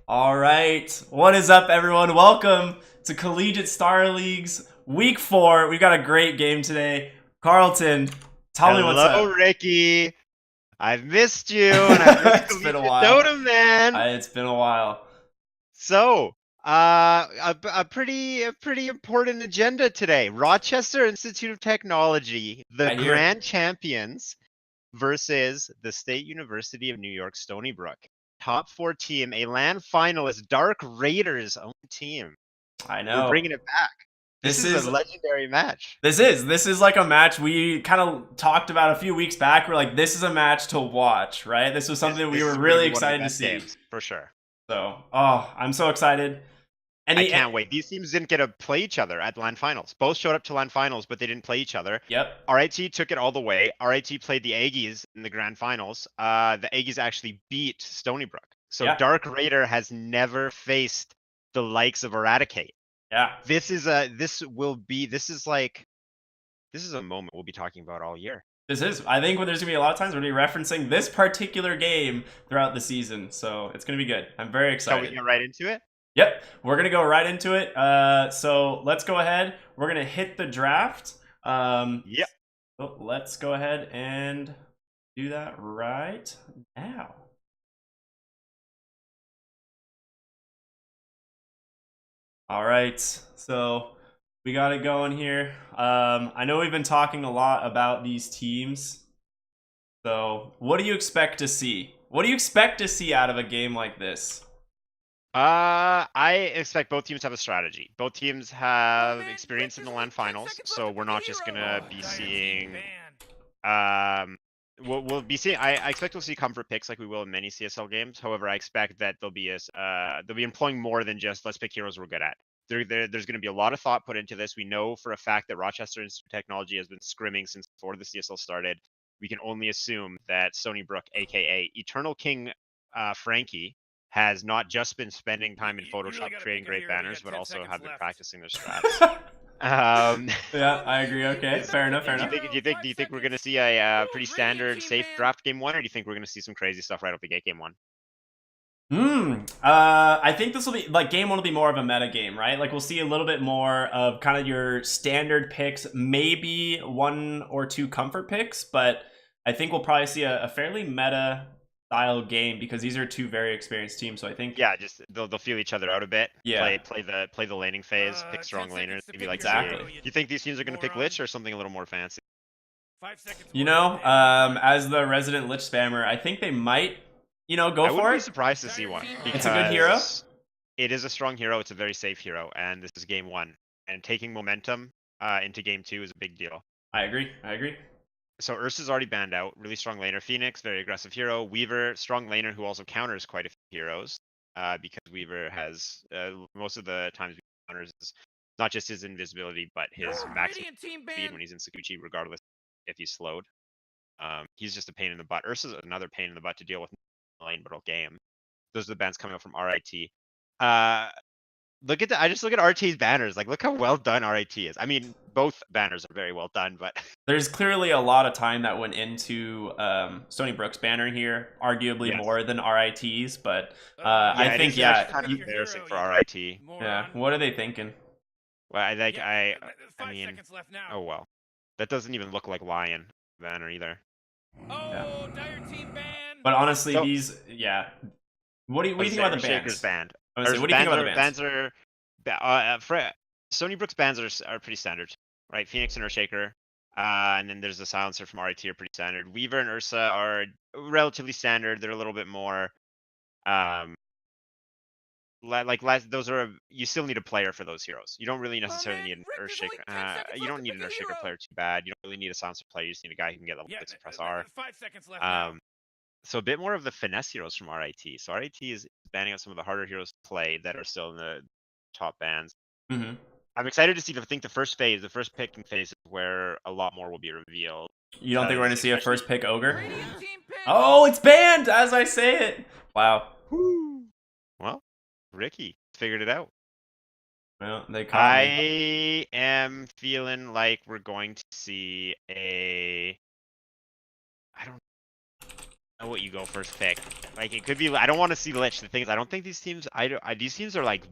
All right. What is up, everyone? Welcome to Collegiate Star League's Week 4. We've got a great game today. Carlton, tell me what's Hello, up. Ricky. I've missed you, and I've missed It's been a Collegiate while. Dota, man. It's been a while. So, a pretty important agenda today. Rochester Institute of Technology, the I hear. grand champions, versus the State University of New York, Stony Brook. Top 4 team, a LAN finalist, Dark Raiders' own team. I We're know. bringing it back. This This is a is legendary match. this is like a match we kind of talked about a few weeks back. We're like, this is a match to watch, right? This was This, something we this were is going to really be one of the excited to best see. games, for sure. So, I'm so excited. I can't wait. These teams didn't get to play each other at LAN finals. Both showed up to LAN finals, but they didn't play each other. Yep. RIT took it all the way. RIT played the Aggies in the grand finals. The Aggies actually beat Stony Brook. So Yeah. Dark Raider has never faced the likes of Eradicate. Yeah. This is a moment we'll be talking about all year. This is. I think there's gonna be a lot of times we're gonna be referencing this particular game throughout the season, so it's gonna be good. I'm very Shall we excited. get right into it? Yep, we're gonna go right into it. So let's go ahead. We're gonna hit the draft. Yep. So let's go ahead and do that right now. All right, so we got it going here. I know we've been talking a lot about these teams. So what do you expect to see? What do you expect to see out of a game like this? I expect both teams to have a strategy. Both teams have experience in the LAN finals, so we're not just gonna be seeing. We'll be seeing. I expect we'll see comfort picks like we will in many CSL games. However, I expect that they'll be employing more than just let's pick heroes we're good at. There's going to be a lot of thought put into this. We know for a fact that Rochester Institute of Technology has been scrimming since before the CSL started. We can only assume that Stony Brook, aka Eternal King Frankie, has not just been spending time in Photoshop creating great banners, but also have been practicing their strats. Yeah, I agree. Okay, fair enough. Fair enough. Do you think we're gonna see a pretty standard safe draft game one, or do you think we're gonna see some crazy stuff right off the gate game one? I think this will be like game one will be more of a meta game, right? Like we'll see a little bit more of kind of your standard picks, maybe one or two comfort picks, but I think we'll probably see a fairly meta style game because these are two very experienced teams. So I think Just they'll feel each other out a bit. Yeah. Play the laning phase, pick strong laners. Maybe like Exactly. do you think these teams are gonna pick Lich or something a little more fancy? You know, as the resident Lich spammer, I think they might, go I for wouldn't be it. surprised to see one. It's a good hero. It is a strong hero. It's a very safe hero, and this is game one. And taking momentum into game two is a big deal. I agree. I agree. So Ursa's already banned out. Really strong laner. Phoenix, very aggressive hero. Weaver, strong laner who also counters quite a few heroes. Because Weaver has most of the times counters is not just his invisibility, but his maximum speed when he's in Sakuchi, regardless if he's slowed. He's just a pain in the butt. Ursa's another pain in the butt to deal with in the lane middle game. Those are the bans coming out from RIT. I just look at RT's banners. Like, look how well done RIT is. I mean, both banners are very well done, but there's clearly a lot of time that went into Stony Brook's banner here, arguably more than RIT's. But I think kind of embarrassing for RIT. Yeah, what are they thinking? Well, I mean, oh well, that doesn't even look like Lion banner either. Yeah. But honestly, What do you think about the bans? Shaker's banned. What do you think about the bans? Stony Brook's bans are pretty standard, right? Phoenix and Earthshaker, and then there's the Silencer from RIT are pretty standard. Weaver and Ursa are relatively standard. They're a little bit more, those are you still need a player for those heroes. You don't really necessarily need an Earthshaker. You don't need an Earthshaker player too bad. You don't really need a Silencer player. You just need a guy who can get level 6 press R. So a bit more of the finesse heroes from RIT. So RIT is banning out some of the harder heroes to play that are still in the top bans. Mm-hmm. I'm excited to see. I think the first picking phase, is where a lot more will be revealed. You don't think we're going to see a first pick ogre? Oh, it's banned as I say it. Wow. Woo. Well, Ricky figured it out. Well, they caught me. I am feeling like we're going to see what you go first pick. Like it could be. I don't want to see Lich. The thing is, I don't think these teams. These teams are like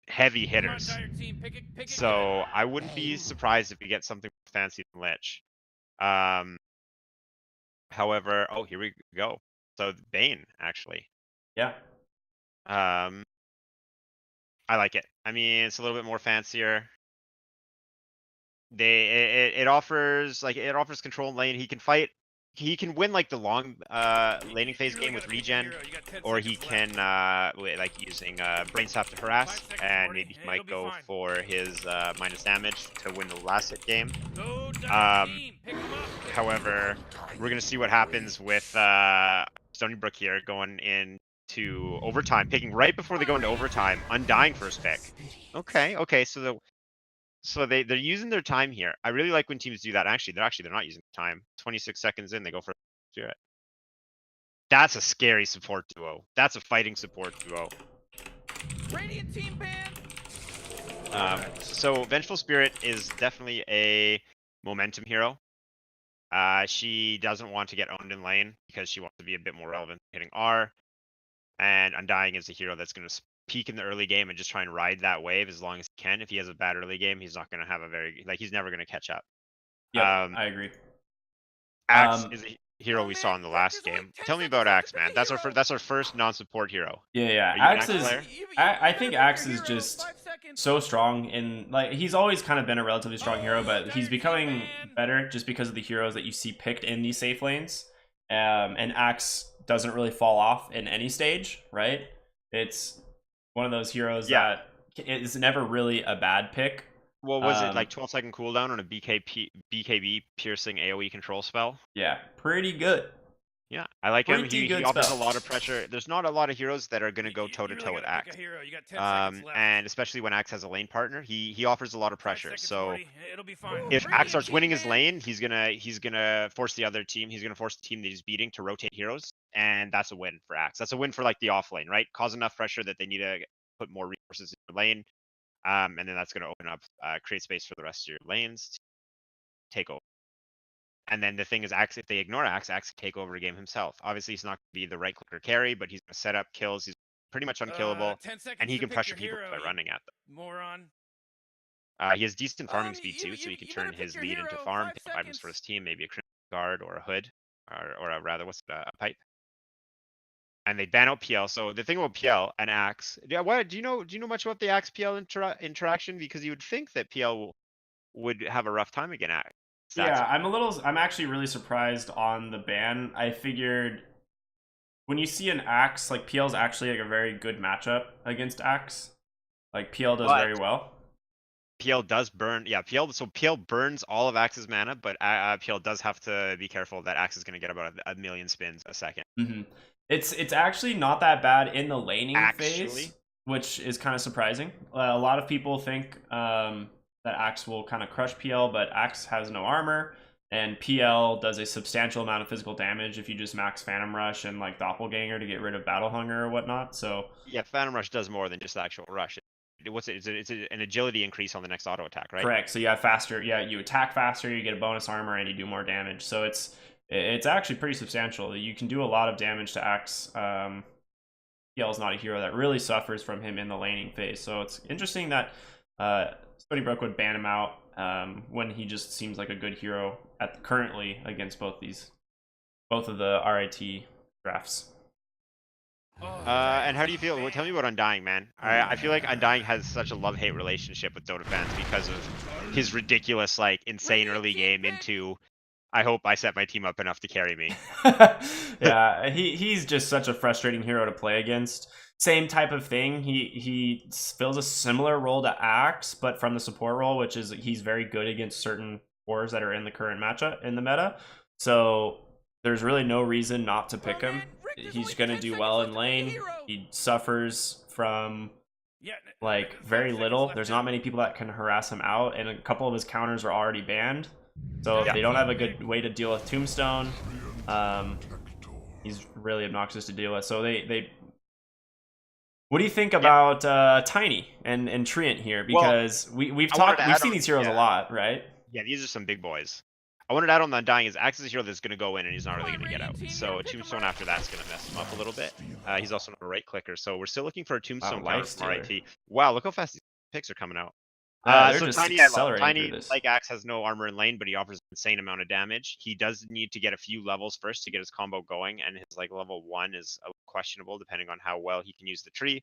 heavy hitters. So I wouldn't be surprised if we get something fancy than Lich. However, oh, here we go. So Bane, actually. Yeah. I like it. I mean, it's a little bit more fancier. It offers control in lane. He can fight. He can win like the long laning phase game with regen, or he can like using brain staff to harass, and maybe he might go for his minus damage to win the last hit game. However, we're gonna see what happens with Stony Brook here going into overtime, picking right before they go into overtime, Undying first pick. Okay, so they're using their time here. I really like when teams do that. Actually, they're not using time. 26 seconds in, they go for it. That's a scary support duo. That's a fighting support duo. Radiant team ban. So Vengeful Spirit is definitely a momentum hero. She doesn't want to get owned in lane because she wants to be a bit more relevant hitting R. And Undying is a hero that's going to peak in the early game and just try and ride that wave as long as he can. If he has a bad early game, he's not going to have he's never going to catch up. Yeah, I agree. Axe is a hero we saw in the last game. Tell me about Axe, man. That's our first non-support hero. Yeah. Axe is. I think Axe is just so strong, and like he's always kind of been a relatively strong hero, but he's becoming better just because of the heroes that you see picked in these safe lanes. And Axe doesn't really fall off in any stage, right? It's one of those heroes that is never really a bad pick. What was it, like 12-second cooldown on a BKB piercing AoE control spell? Yeah, pretty good. Yeah, I like him. He offers spell. a lot of pressure. There's not a lot of heroes that are going to go toe-to-toe with Axe. And especially when Axe has a lane partner, he offers a lot of pressure. So if Axe starts winning his lane, he's gonna force the other team. He's gonna force the team that he's beating to rotate heroes, and that's a win for Axe. That's a win for like the off lane, right? Cause enough pressure that they need to put more resources in their lane, and then that's gonna open up, create space for the rest of your lanes to take over. And then the thing is, Axe, if they ignore Axe, Axe can take over a game himself. Obviously, he's not going to be the right clicker carry, but he's going to set up kills. He's pretty much unkillable, and he can pressure people by running at them. Moron. He has decent farming speed too, so he can turn his lead into farm, pick up items for his team, maybe a Crimson Guard or a Hood, or a pipe. And they ban out PL. So the thing about PL and Axe, do you know much about the Axe PL interaction? Because you would think that PL would have a rough time against Axe. Yeah, I'm actually really surprised on the ban. I figured when you see an Axe, like PL's actually like a very good matchup against Axe. Like PL does very well. PL does burn, so PL burns all of Axe's mana, but PL does have to be careful that Axe is going to get about a million spins a second. Mm-hmm. It's actually not that bad in the laning phase, which is kind of surprising. A lot of people think that Axe will kind of crush PL, but Axe has no armor, and PL does a substantial amount of physical damage if you just max Phantom Rush and like Doppelganger to get rid of Battle Hunger or whatnot. So yeah, Phantom Rush does more than just the actual rush. It's an agility increase on the next auto attack, right? Correct. So you have faster. Yeah, you attack faster, you get a bonus armor, and you do more damage. So it's actually pretty substantial. You can do a lot of damage to Axe. PL is not a hero that really suffers from him in the laning phase. So it's interesting that Stony Brook would ban him out when he just seems like a good hero currently against both of the RIT drafts. And how do you feel? Well, tell me about Undying, man. I feel like Undying has such a love-hate relationship with Dota fans because of his ridiculous, like, insane early game into, I hope I set my team up enough to carry me. Yeah, he's just such a frustrating hero to play against. Same type of thing. He fills a similar role to Axe, but from the support role, which is he's very good against certain cores that are in the current matchup in the meta. So there's really no reason not to pick him. He's going to do well in lane. He suffers from like very little. There's not many people that can harass him out, and a couple of his counters are already banned. So if they don't have a good way to deal with Tombstone, he's really obnoxious to deal with. So they what do you think about Tiny and Treant here? Because we've seen these heroes a lot, right? Yeah, these are some big boys. I wanted to add on the Undying is Axe is a hero that's going to go in and he's not really going to get out. So a Tombstone after that's going to mess him up a little bit. He's also not a right clicker, so we're still looking for a Tombstone counter from RIT. Wow, look how fast these picks are coming out. They're So just Tiny, I love. accelerating Tiny, through this. like Axe, has no armor in lane, but he offers an insane amount of damage. He does need to get a few levels first to get his combo going, and his like level 1 is questionable depending on how well he can use the tree.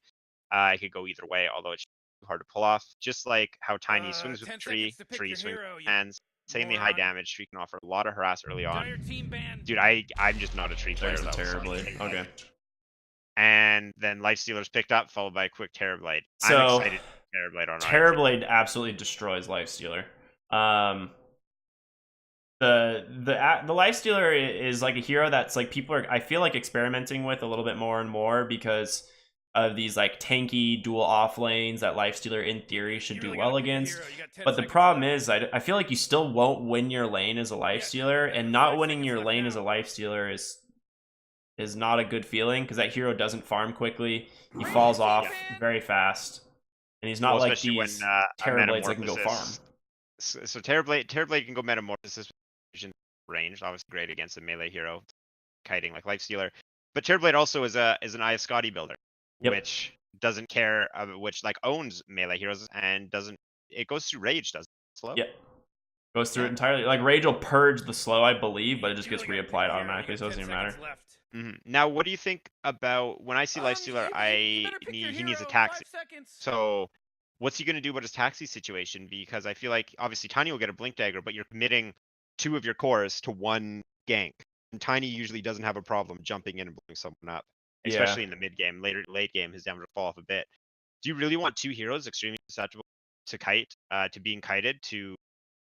It could go either way, although it's hard to pull off. Just like how Tiny swings with the tree swings with hands, insanely high damage. Tree can offer a lot of harass early on. Dude, I'm just not a tree player. There's a That Terrorblade. Okay. And then Lifestealer's picked up, followed by a quick Terrorblade. So, I'm excited. Terrorblade on Terrorblade absolutely destroys Lifestealer. The Lifestealer is like a hero that's like people are, I feel like, experimenting with a little bit more and more because of these like tanky dual off lanes that Lifestealer in theory should do well against. But the problem is I feel like you still won't win your lane as a Lifestealer, and not winning your lane as a Lifestealer is not a good feeling because that hero doesn't farm quickly. He falls off very fast, and he's not like these Terrorblades that can go farm. So Terrorblade can go Metamorphosis range, obviously great against a melee hero, kiting like Lifestealer. But Terrorblade also is an Iascati builder, which doesn't care, which like owns melee heroes and doesn't. It goes through Rage, doesn't it? Slow. Yep. Goes through it entirely. Like Rage will purge the slow, I believe, but it just gets reapplied automatically, so it doesn't even matter. Now, what do you think about when I see Lifestealer? He needs a taxi. So, what's he going to do about his taxi situation? Because I feel like obviously Tiny will get a Blink Dagger, but you're committing 2 of your cores to 1 gank, and Tiny usually doesn't have a problem jumping in and blowing someone up, especially in the mid game. Late game, his damage will fall off a bit. Do you really want 2 heroes extremely susceptible to kite, to being kited to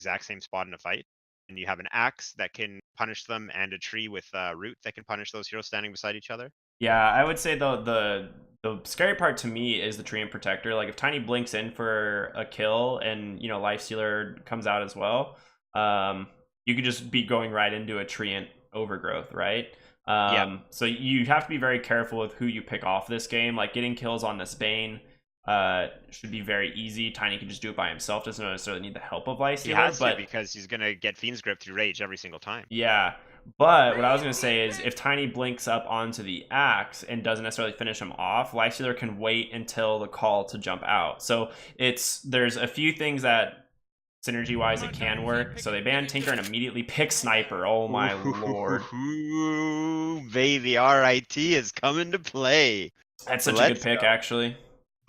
exact same spot in a fight? And you have an Axe that can punish them, and a tree with Root that can punish those heroes standing beside each other. Yeah, I would say though the scary part to me is the tree and protector. Like if Tiny blinks in for a kill and Lifestealer comes out as well, you could just be going right into a treant overgrowth, right? So you have to be very careful with who you pick off this game. Like getting kills on this Bane should be very easy. Tiny can just do it by himself, doesn't necessarily need the help of Lifestealer. He has to, because he's gonna get Fiend's Grip through Rage every single time. Yeah, but what I was gonna say is if Tiny blinks up onto the Axe and doesn't necessarily finish him off, Lifestealer can wait until the call to jump out. So there's a few things that synergy wise it can work. So they ban Tinker and immediately pick Sniper. Oh my lord. Ooh, baby, RIT is coming to play. That's such a good pick, actually.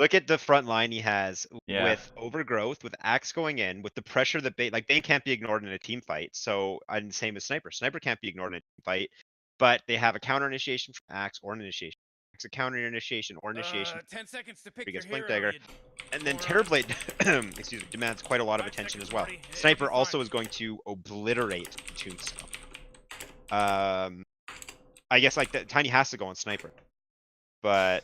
Look at the front line he has with Overgrowth, with Axe going in, with the pressure that Bane can't be ignored in a team fight. So, and same as Sniper. Sniper can't be ignored in a team fight, but they have a counter initiation from Axe or an initiation. Axe, a counter initiation or initiation. 10 seconds to pick he gets your Blink hero, Dagger. And then Terrorblade, excuse me, demands quite a lot of attention as well. Sniper also is going to obliterate Tombstone. I guess like Tiny has to go on Sniper, but.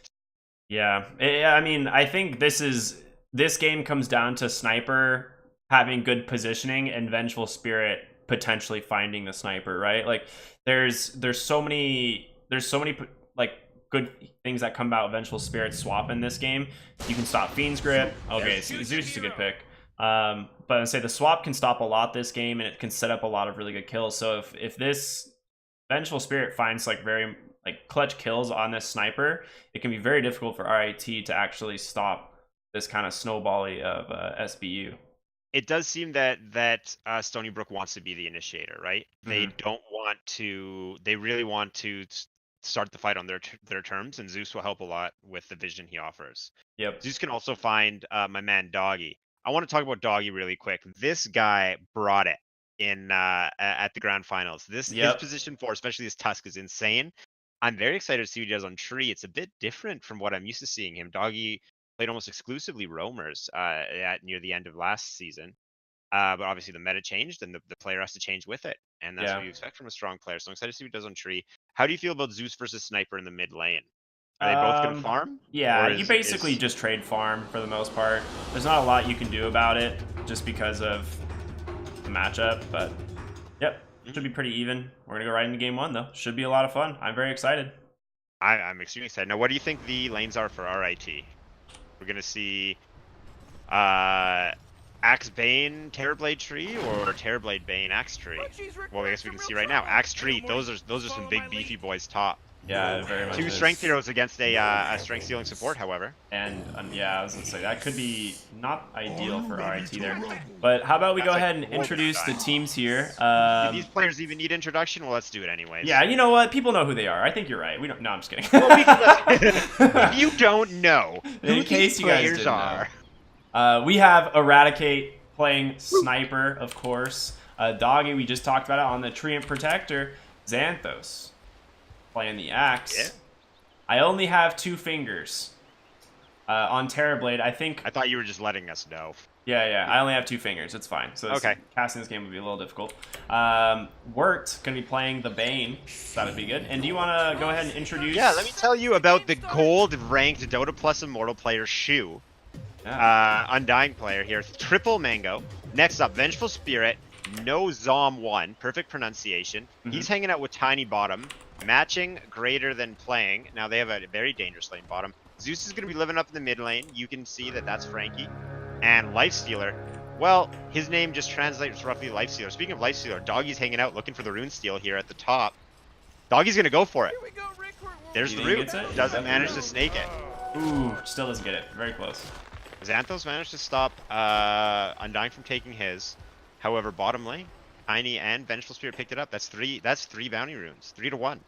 Yeah, I mean, I think this game comes down to Sniper having good positioning and Vengeful Spirit potentially finding the Sniper, right? Like there's so many like good things that come about Vengeful Spirit swap in this game. You can stop Fiend's Grip. Okay, so Zeus is a good pick. But I'd say the swap can stop a lot this game, and it can set up a lot of really good kills. So if this Vengeful Spirit finds like very clutch kills on this Sniper, it can be very difficult for RIT to actually stop this kind of snowbally of SBU. It does seem that Stony Brook wants to be the initiator, right? They don't want to. They really want to start the fight on their terms, and Zeus will help a lot with the vision he offers. Yep. Zeus can also find my man Doggy. I want to talk about Doggy really quick. This guy brought it in at the grand finals. His position 4, especially his Tusk, is insane. I'm very excited to see what he does on Tree. It's a bit different from what I'm used to seeing him. Doggy played almost exclusively roamers near the end of last season. But obviously the meta changed, and the player has to change with it. And that's what you expect from a strong player. So I'm excited to see what he does on Tree. How do you feel about Zeus versus Sniper in the mid lane? Are they both going to farm? Yeah, you basically just trade farm for the most part. There's not a lot you can do about it just because of the matchup, but yep. Should be pretty even. We're going to go right into game 1, though. Should be a lot of fun. I'm very excited. I'm extremely excited. Now, what do you think the lanes are for RIT? We're going to see Axe Bane Terrorblade Tree or Terrorblade Bane Axe Tree? Well, I guess we can see right now. Axe Tree. Those are some big beefy boys top. Yeah, it very much. Two is. strength heroes against a strength stealing support, however. And yeah, I was gonna say that could be not ideal for RIT there. But how about we go ahead and introduce the teams here? Do these players even need introduction? Well, let's do it anyways. Yeah, you know what? People know who they are. I think you're right. We don't. No, I'm just kidding. If you don't know who In case these you guys players didn't are, we have Eradicate playing Sniper, of course. Doggy, we just talked about it on the Treant Protector. Xanthos playing the Axe. Yeah. I only have 2 fingers on Terrorblade. I think. I thought you were just letting us know. Yeah. I only have 2 fingers. It's fine. So Okay. Casting this game would be a little difficult. Wirt gonna be playing the Bane. That would be good. And do you want to go ahead and introduce? Yeah, let me tell you about the gold-ranked Dota Plus Immortal player Shu. Undying player here. Triple Mango. Next up, Vengeful Spirit. No Zom 1. Perfect pronunciation. He's hanging out with Tiny Bottom. Matching greater than playing. Now they have a very dangerous lane bottom. Zeus is going to be living up in the mid lane. You can see that that's Frankie. And Lifestealer. Well, his name just translates roughly Lifestealer. Speaking of Lifestealer, Doggy's hanging out looking for the rune steal here at the top. Doggy's going to go for it. There's the rune. Doesn't manage to snake it. Ooh, still doesn't get it. Very close. Xanthos managed to stop Undying from taking his. However, bottom lane, Tiny and Vengeful Spirit picked it up. That's three bounty runes. 3-1.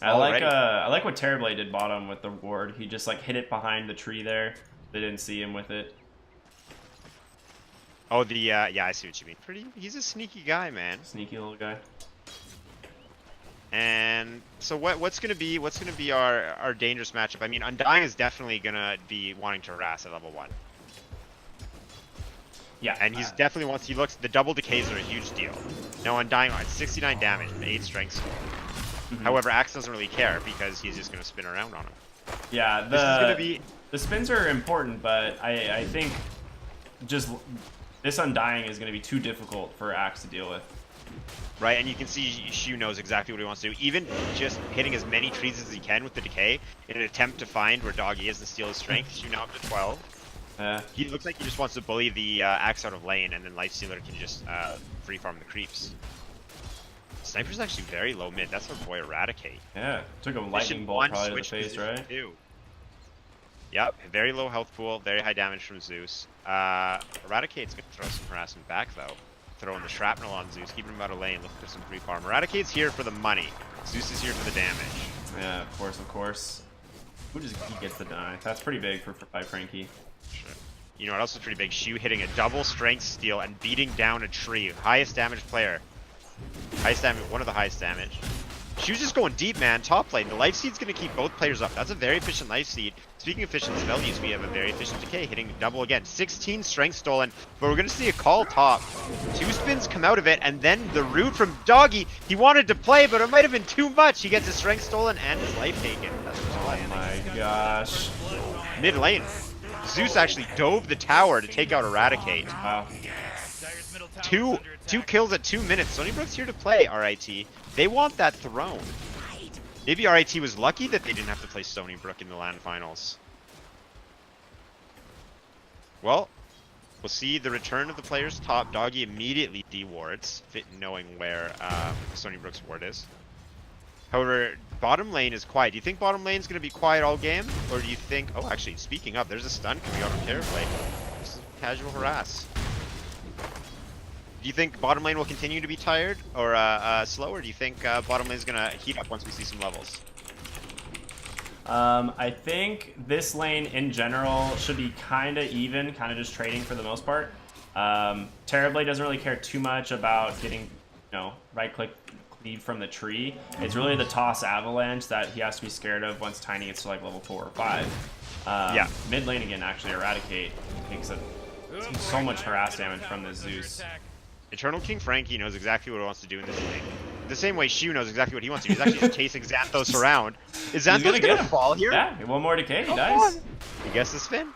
I like what Terrorblade did bottom with the ward. He just like hit it behind the tree there. They didn't see him with it. Oh, yeah, I see what you mean. He's a sneaky guy, man. Sneaky little guy. And so what's gonna be our dangerous matchup? I mean, Undying is definitely gonna be wanting to harass at level 1. Yeah, and he's definitely the double decays are a huge deal. Now Undying on 69 damage and 8 strength. However, Axe doesn't really care because he's just gonna spin around on him. Yeah, the spins are important, but I think just this Undying is gonna be too difficult for Axe to deal with. Right, and you can see Shu knows exactly what he wants to do. Even just hitting as many trees as he can with the decay in an attempt to find where Doggy is and steal his strength. Shu now up to 12. He looks like he just wants to bully the Axe out of lane, and then Lifestealer can just free farm the creeps. Sniper's actually very low mid. That's our boy Eradicate. Yeah, took a lightning bolt probably to the face, right? Yep, very low health pool, very high damage from Zeus. Eradicate's gonna throw some harassment back though. Throwing the shrapnel on Zeus, keeping him out of lane, looking for some free farm. Eradicate's here for the money. Zeus is here for the damage. Yeah, of course. Who does he gets the die? That's pretty big by Frankie. Sure. You know what else is pretty big? Shu hitting a double strength steal and beating down a tree. Highest damage player. Highest damage, one of the highest damage. Shu's just going deep, man. Top lane. The life seed's going to keep both players up. That's a very efficient life seed. Speaking of efficient spell use, we have a very efficient decay hitting double again. 16 strength stolen, but we're going to see a call top. 2 spins come out of it, and then the root from Doggy. He wanted to play, but it might have been too much. He gets his strength stolen and his life taken. That's oh my gosh. Mid lane. Zeus actually dove the tower to take out Eradicate. Wow. Two kills at 2 minutes. Stony Brook's here to play, RIT. They want that throne. Maybe RIT was lucky that they didn't have to play Stony Brook in the LAN finals. Well, we'll see the return of the players top. Doggy immediately dewards, knowing where Stony Brook's ward is. However, bottom lane is quiet. Do you think bottom lane is going to be quiet all game? Or do you think... Oh, actually, speaking of, there's a stun coming out from Terrorblade. This is casual harass. Do you think bottom lane will continue to be tired or slow, or do you think bottom lane is going to heat up once we see some levels? I think this lane in general should be kind of even, kind of just trading for the most part. Terrorblade doesn't really care too much about getting, right-click cleave from the tree. It's really the toss avalanche that he has to be scared of once Tiny gets to like level 4 or 5. Yeah. Mid lane again, actually, Eradicate takes so much harass damage from the Zeus. Eternal King Frankie knows exactly what he wants to do in this lane. The same way Shu knows exactly what he wants to do. He's actually just chasing Xanthos around. Is Xanthos gonna fall here? Yeah, one more decay, he dies. He gets the spin.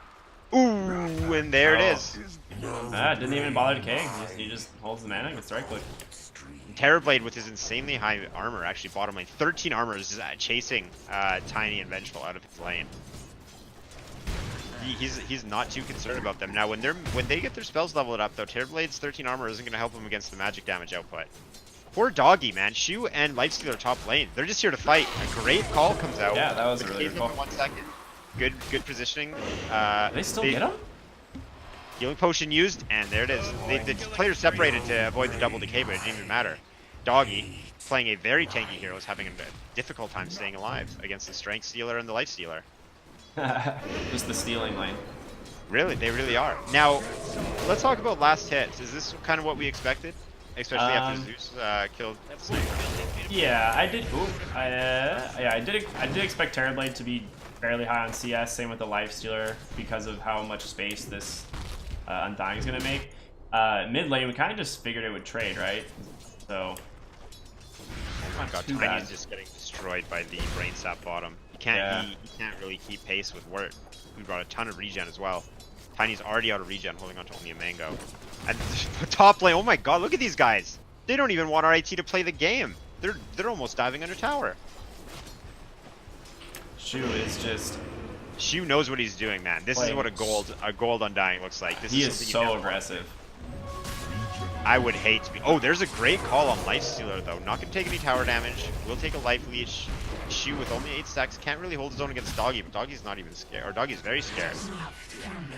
Ooh, and there it is. Didn't even bother decaying. He just holds the mana and gets right click. Terrorblade with his insanely high armor, actually bottom lane. 13 armor is chasing Tiny and Vengeful out of his lane. He's not too concerned about them. Now, when they get their spells leveled up, though, Terrorblade's 13 armor isn't going to help him against the magic damage output. Poor Doggy, man. Shu and Lifestealer top lane. They're just here to fight. A great call comes out. Yeah, that was a really good call. 1 second. Good positioning. They still get him? Healing potion used, and there it is. The players separated to avoid the double decay, but it didn't even matter. Doggy, playing a very tanky hero, is having a difficult time staying alive against the Strength Stealer and the Life Stealer. Just the stealing lane. Really, they really are. Now, let's talk about last hits. Is this kind of what we expected? Especially after Zeus killed Sniper. Yeah, I did. I did expect Terrorblade to be fairly high on CS. Same with the Lifestealer because of how much space this Undying is gonna make. Mid lane, we kind of just figured it would trade, right? So. Oh my god, Tiny's just getting destroyed by the Brain Sap bottom. He can't really keep pace with Wirt, who brought a ton of regen as well. Tiny's already out of regen, holding on to only a mango. And top lane, oh my god, look at these guys! They don't even want RIT to play the game. They're almost diving under tower. Shu is just. Shu knows what he's doing, man. This is what a gold Undying looks like. This he is so aggressive. I would hate to be. Oh, there's a great call on Lifestealer though. Not gonna take any tower damage. Will take a life leech. Shu with only 8 stacks can't really hold his own against Doggy, but Doggy's not even scared. Or Doggy's very scared.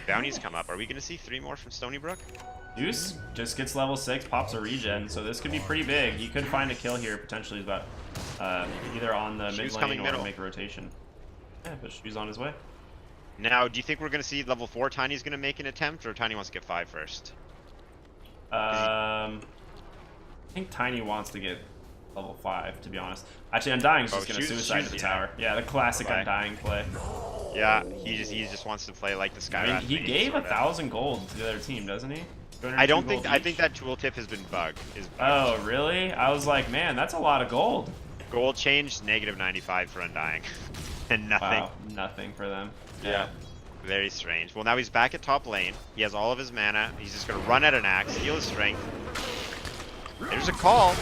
Bounties come up. Are we gonna see 3 more from Stony Brook? Zeus just gets level 6, pops a regen, so this could be pretty big. He could find a kill here potentially, but either on the mid lane or make a rotation. Yeah, but Shu's on his way. Now, do you think we're gonna see level 4 Tiny's gonna make an attempt, or Tiny wants to get 5 first? I think Tiny wants to get level 5, to be honest. Actually, Undying's just gonna suicide to the tower. Yeah, the classic Undying play. Yeah, he just wants to play like the Skyrath. I mean, he gave 1,000 gold to the other team, doesn't he? I think that tooltip has been bugged. Oh, really? I was like, man, that's a lot of gold. Gold changed -95 for Undying, and nothing. Wow, nothing for them. Yeah. Very strange. Well, now he's back at top lane. He has all of his mana. He's just going to run at an axe, heal his strength. There's a call,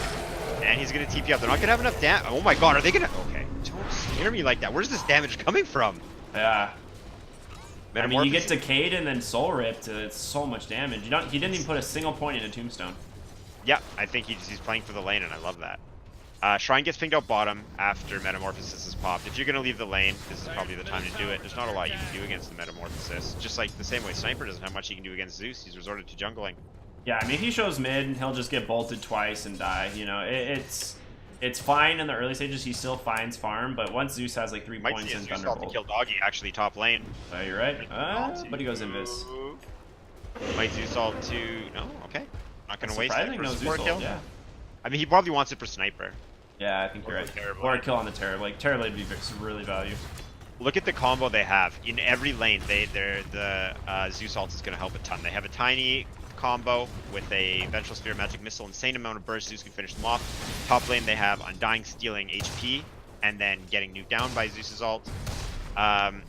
and he's going to TP up. They're not going to have enough damage. Oh my god, are they going to... Okay, don't scare me like that. Where's this damage coming from? Yeah. I mean, you get decayed and then soul ripped. It's so much damage. He didn't even put a single point in a tombstone. Yeah, I think he's playing for the lane, and I love that. Shrine gets pinged out bottom after Metamorphosis is popped. If you're going to leave the lane, this is probably the time to do it. There's not a lot you can do against the Metamorphosis. Just like the same way Sniper doesn't have much he can do against Zeus. He's resorted to jungling. Yeah, I mean, if he shows mid, he'll just get bolted twice and die. You know, it's fine in the early stages. He still finds farm, but once Zeus has like 3 points in Thunderbolt. To kill Doggy actually top lane. Oh, you're right. But he goes invis. Might Zeus ult to... No, okay. Not going to waste it for a support kill. Yeah. I mean, he probably wants it for Sniper. Yeah, I think you're right. Or a kill on the Terror. Like, Terror would be really valued. Look at the combo they have. In every lane, the Zeus ult is going to help a ton. They have a Tiny combo with a Vengeful Spear, Magic Missile, insane amount of burst. Zeus can finish them off. Top lane, they have Undying stealing HP and then getting nuked down by Zeus's ult.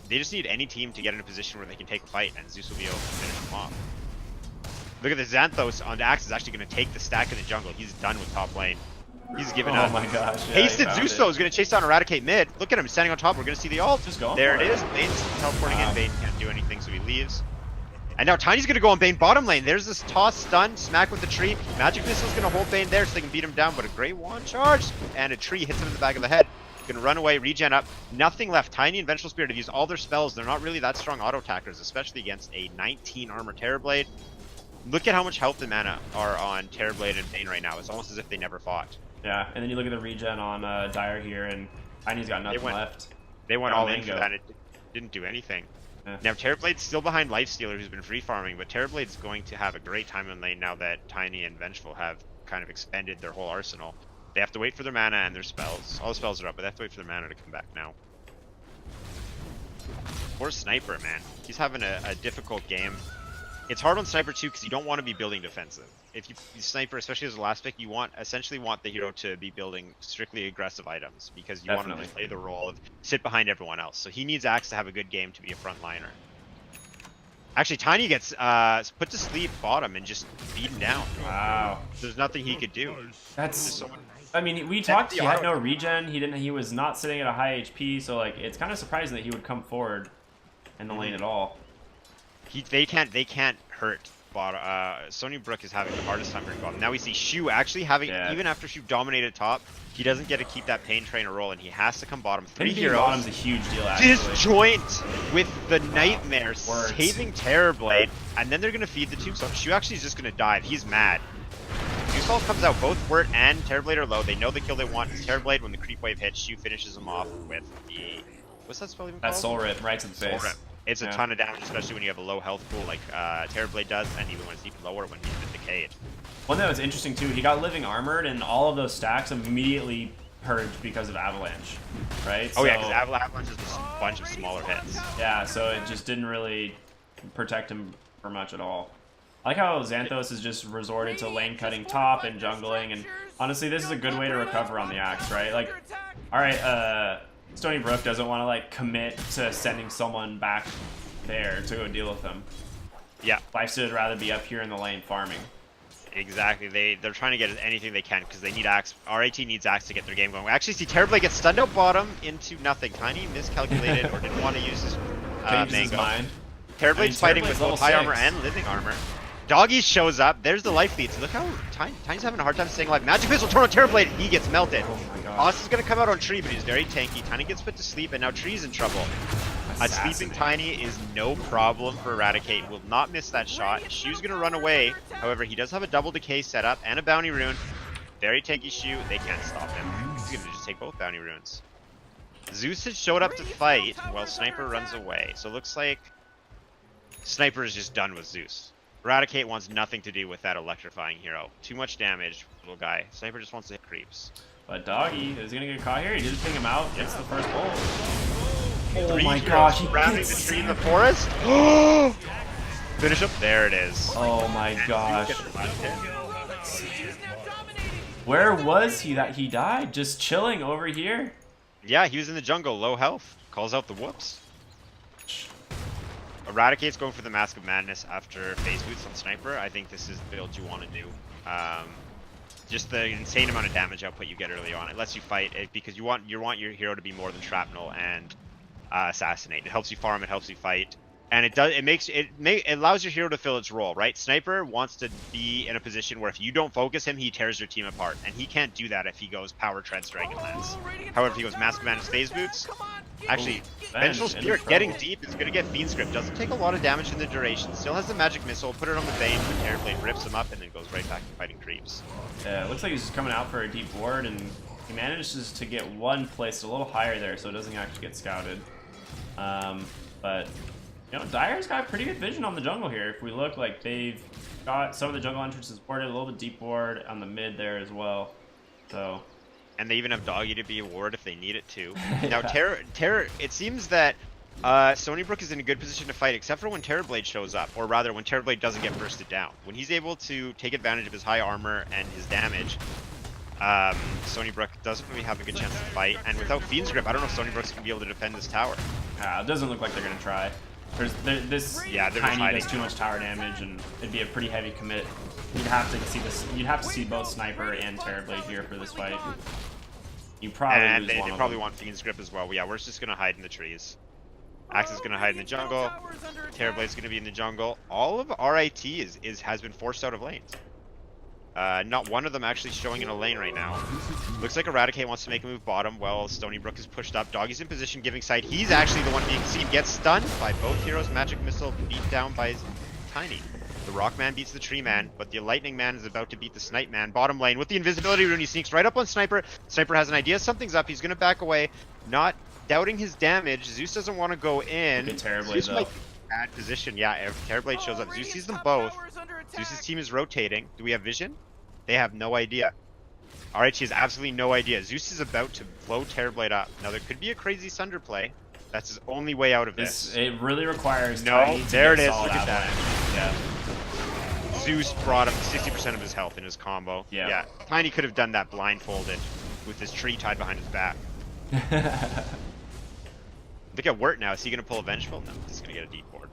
They just need any team to get in a position where they can take a fight, and Zeus will be able to finish them off. Look at the Xanthos on the Axe is actually going to take the stack in the jungle. He's done with top lane. He's given up. Oh my gosh. Yeah, Hasted Zeus though is going to chase down Eradicate mid. Look at him standing on top. We're going to see the ult. Just go. There it is. Bane's teleporting in. Bane can't do anything, so he leaves. And now Tiny's going to go on Bane bottom lane. There's this toss, stun, smack with the tree. Magic Missile's going to hold Bane there so they can beat him down, but a great wand charge. And a tree hits him in the back of the head. Going to run away, regen up. Nothing left. Tiny and Vengeful Spirit have used all their spells. They're not really that strong auto attackers, especially against a 19 armor Terrorblade. Look at how much health and mana are on Terrorblade and Bane right now. It's almost as if they never fought. Yeah, and then you look at the regen on Dire here, and Tiny's got nothing left. They went all in for that. It didn't do anything. Yeah. Now Terrorblade's still behind Lifestealer, who's been free farming, but Terrorblade's going to have a great time in lane now that Tiny and Vengeful have kind of expended their whole arsenal. They have to wait for their mana and their spells. All the spells are up, but they have to wait for their mana to come back now. Poor Sniper, man. He's having a difficult game. It's hard on Sniper too because you don't want to be building defensive. If you Sniper, especially as a last pick, you essentially want the hero to be building strictly aggressive items because you want him to play the role of sit behind everyone else. So he needs Axe to have a good game to be a frontliner. Actually, Tiny gets put to sleep bottom and just beaten down. Wow. There's nothing he could do. That's. I mean, we talked. He had no regen. He was not sitting at a high HP. So like, it's kind of surprising that he would come forward in the lane at all. They can't hurt bottom. Stony Brook is having the hardest time hurting bottom. Now we see Shu actually having, even after Shu dominated top, he doesn't get to keep that pain train a roll, and he has to come bottom. 3 heroes. Bottom's a huge deal, actually. Disjoint with the Nightmare saving Terrorblade, and then they're gonna feed the tombstone. Shu actually is just gonna dive. He's mad. Zeusol comes out. Both Wirt and Terrorblade are low. They know the kill they want. It's Terrorblade. When the creep wave hits, Shu finishes him off with the, what's that spell even called? That Soul Rip right to the face. Soul Rip. It's a ton of damage, especially when you have a low health pool like Terrorblade does, and even when it's even lower when he's been decayed. One thing that was interesting too, he got living armored, and all of those stacks immediately purged because of Avalanche, right? Oh yeah, because Avalanche is just a bunch of smaller hits. Yeah, so it just didn't really protect him for much at all. I like how Xanthos has just resorted to lane cutting top and jungling, and honestly, this is a good way to recover on the Axe, right? Like, all right, Stony Brook doesn't want to like commit to sending someone back there to go deal with them. Yeah, Life should rather be up here in the lane farming. Exactly. They're trying to get anything they can because they need Axe. RAT needs Axe to get their game going. We actually see Terrorblade get stunned out bottom into nothing. Tiny miscalculated or didn't want to use his mango. Terrorblade's fighting with both high armor and living armor. Doggy shows up. There's the life lead. So look how Tiny's having a hard time staying alive. Magic Missile, turn on Terrorblade. He gets melted. Oh my god. Boss is going to come out on Tree, but he's very tanky. Tiny gets put to sleep, and now Tree's in trouble. A sleeping Tiny is no problem for Eradicate. Will not miss that shot. Shu's going to run away. However, he does have a double decay setup and a bounty rune. Very tanky Shu. They can't stop him. He's going to just take both bounty runes. Zeus has showed up to fight while Sniper runs away. So it looks like Sniper is just done with Zeus. Eradicate wants nothing to do with that electrifying hero. Too much damage, little guy. Sniper just wants to hit creeps. But Doggy is going to get caught here. He just ping him out. Gets the first bull. Oh Three my heroes gosh, he surrounding gets the tree in the forest. Finish up. There it is. Oh my gosh. Where was he that he died? Just chilling over here? Yeah, he was in the jungle, low health. Calls out the whoops. Eradicate's going for the Mask of Madness after phase boots on Sniper. I think this is the build you want to do. Just the insane amount of damage output you get early on. It lets you fight it because you want your hero to be more than shrapnel and assassinate. It helps you farm, it helps you fight, and it allows your hero to fill its role, right? Sniper wants to be in a position where if you don't focus him, he tears your team apart, and he can't do that if he goes Power Treads Dragonlance. However, if he goes Mask of Madness phase boots, actually, Vengeful Spirit getting deep is going to get Fiend Script. Doesn't take a lot of damage in the duration. Still has the Magic Missile. Put it on the Bane, but Terrorblade rips him up and then goes right back to fighting creeps. Yeah, it looks like he's just coming out for a deep ward, and he manages to get one placed a little higher there, so it doesn't actually get scouted. But, you know, Dire's got pretty good vision on the jungle here. If we look, like, they've got some of the jungle entrances boarded, a little bit deep ward on the mid there as well. So... And they even have Doggy to be a ward if they need it to. Yeah. Now, Terror, it seems that Stony Brook is in a good position to fight, except for when Terrorblade shows up, or rather, when Terrorblade doesn't get bursted down. When he's able to take advantage of his high armor and his damage, Stony Brook doesn't really have a good chance to fight. And without Fiend's Grip, I don't know if Stony Brook's going to be able to defend this tower. It doesn't look like they're going to try. This Tiny does too much tower damage, and it'd be a pretty heavy commit. You'd have to see this. You'd have to see both Sniper and Terrorblade here for this fight. You probably and lose they one of probably them. want Fiend's Grip as well. Yeah, we're just gonna hide in the trees. Axe is gonna hide in the jungle. Terrorblade's gonna be in the jungle. All of RIT has been forced out of lanes. Not one of them actually showing in a lane right now. Looks like Eradicate wants to make a move bottom while Stony Brook is pushed up. Doggy's in position, giving sight. He's actually the one being seen. Gets stunned by both heroes. Magic Missile beat down by Tiny. The Rock Man beats the Tree Man, but the Lightning Man is about to beat the Snipe Man. Bottom lane with the invisibility rune, he sneaks right up on Sniper. Sniper has an idea, something's up. He's gonna back away, not doubting his damage. Zeus doesn't want to go in. Terrorblade though. Bad position, yeah. If Terrorblade shows up, Zeus sees them both. Zeus's team is rotating. Do we have vision? They have no idea. Alright, she has absolutely no idea. Zeus is about to blow Terrorblade up. Now there could be a crazy Sunder play. That's his only way out of this. It really requires no. There it is. Look at that. Yeah. Zeus brought him 60% of his health in his combo. Yeah. Tiny could have done that blindfolded with his tree tied behind his back. Look at Wirt now. Is he going to pull a Vengeful? No, he's going to get a deep ward.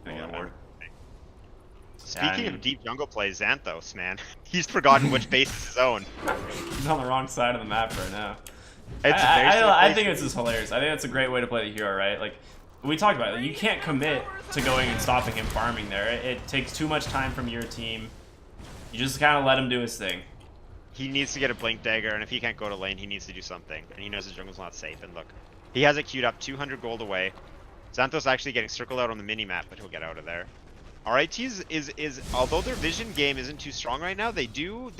Speaking of deep jungle plays, Xanthos, man. He's forgotten which base is his own. He's on the wrong side of the map right now. It's I think this is hilarious. I think it's a great way to play the hero, right? Like, we talked about it. You can't commit to going and stopping him farming there. It takes too much time from your team. You just kind of let him do his thing. He needs to get a Blink Dagger, and if he can't go to lane, he needs to do something. And he knows his jungle's not safe. And look, he has it queued up 200 gold away. Xanthos actually getting circled out on the mini-map, but he'll get out of there. RIT is although their vision game isn't too strong right now, they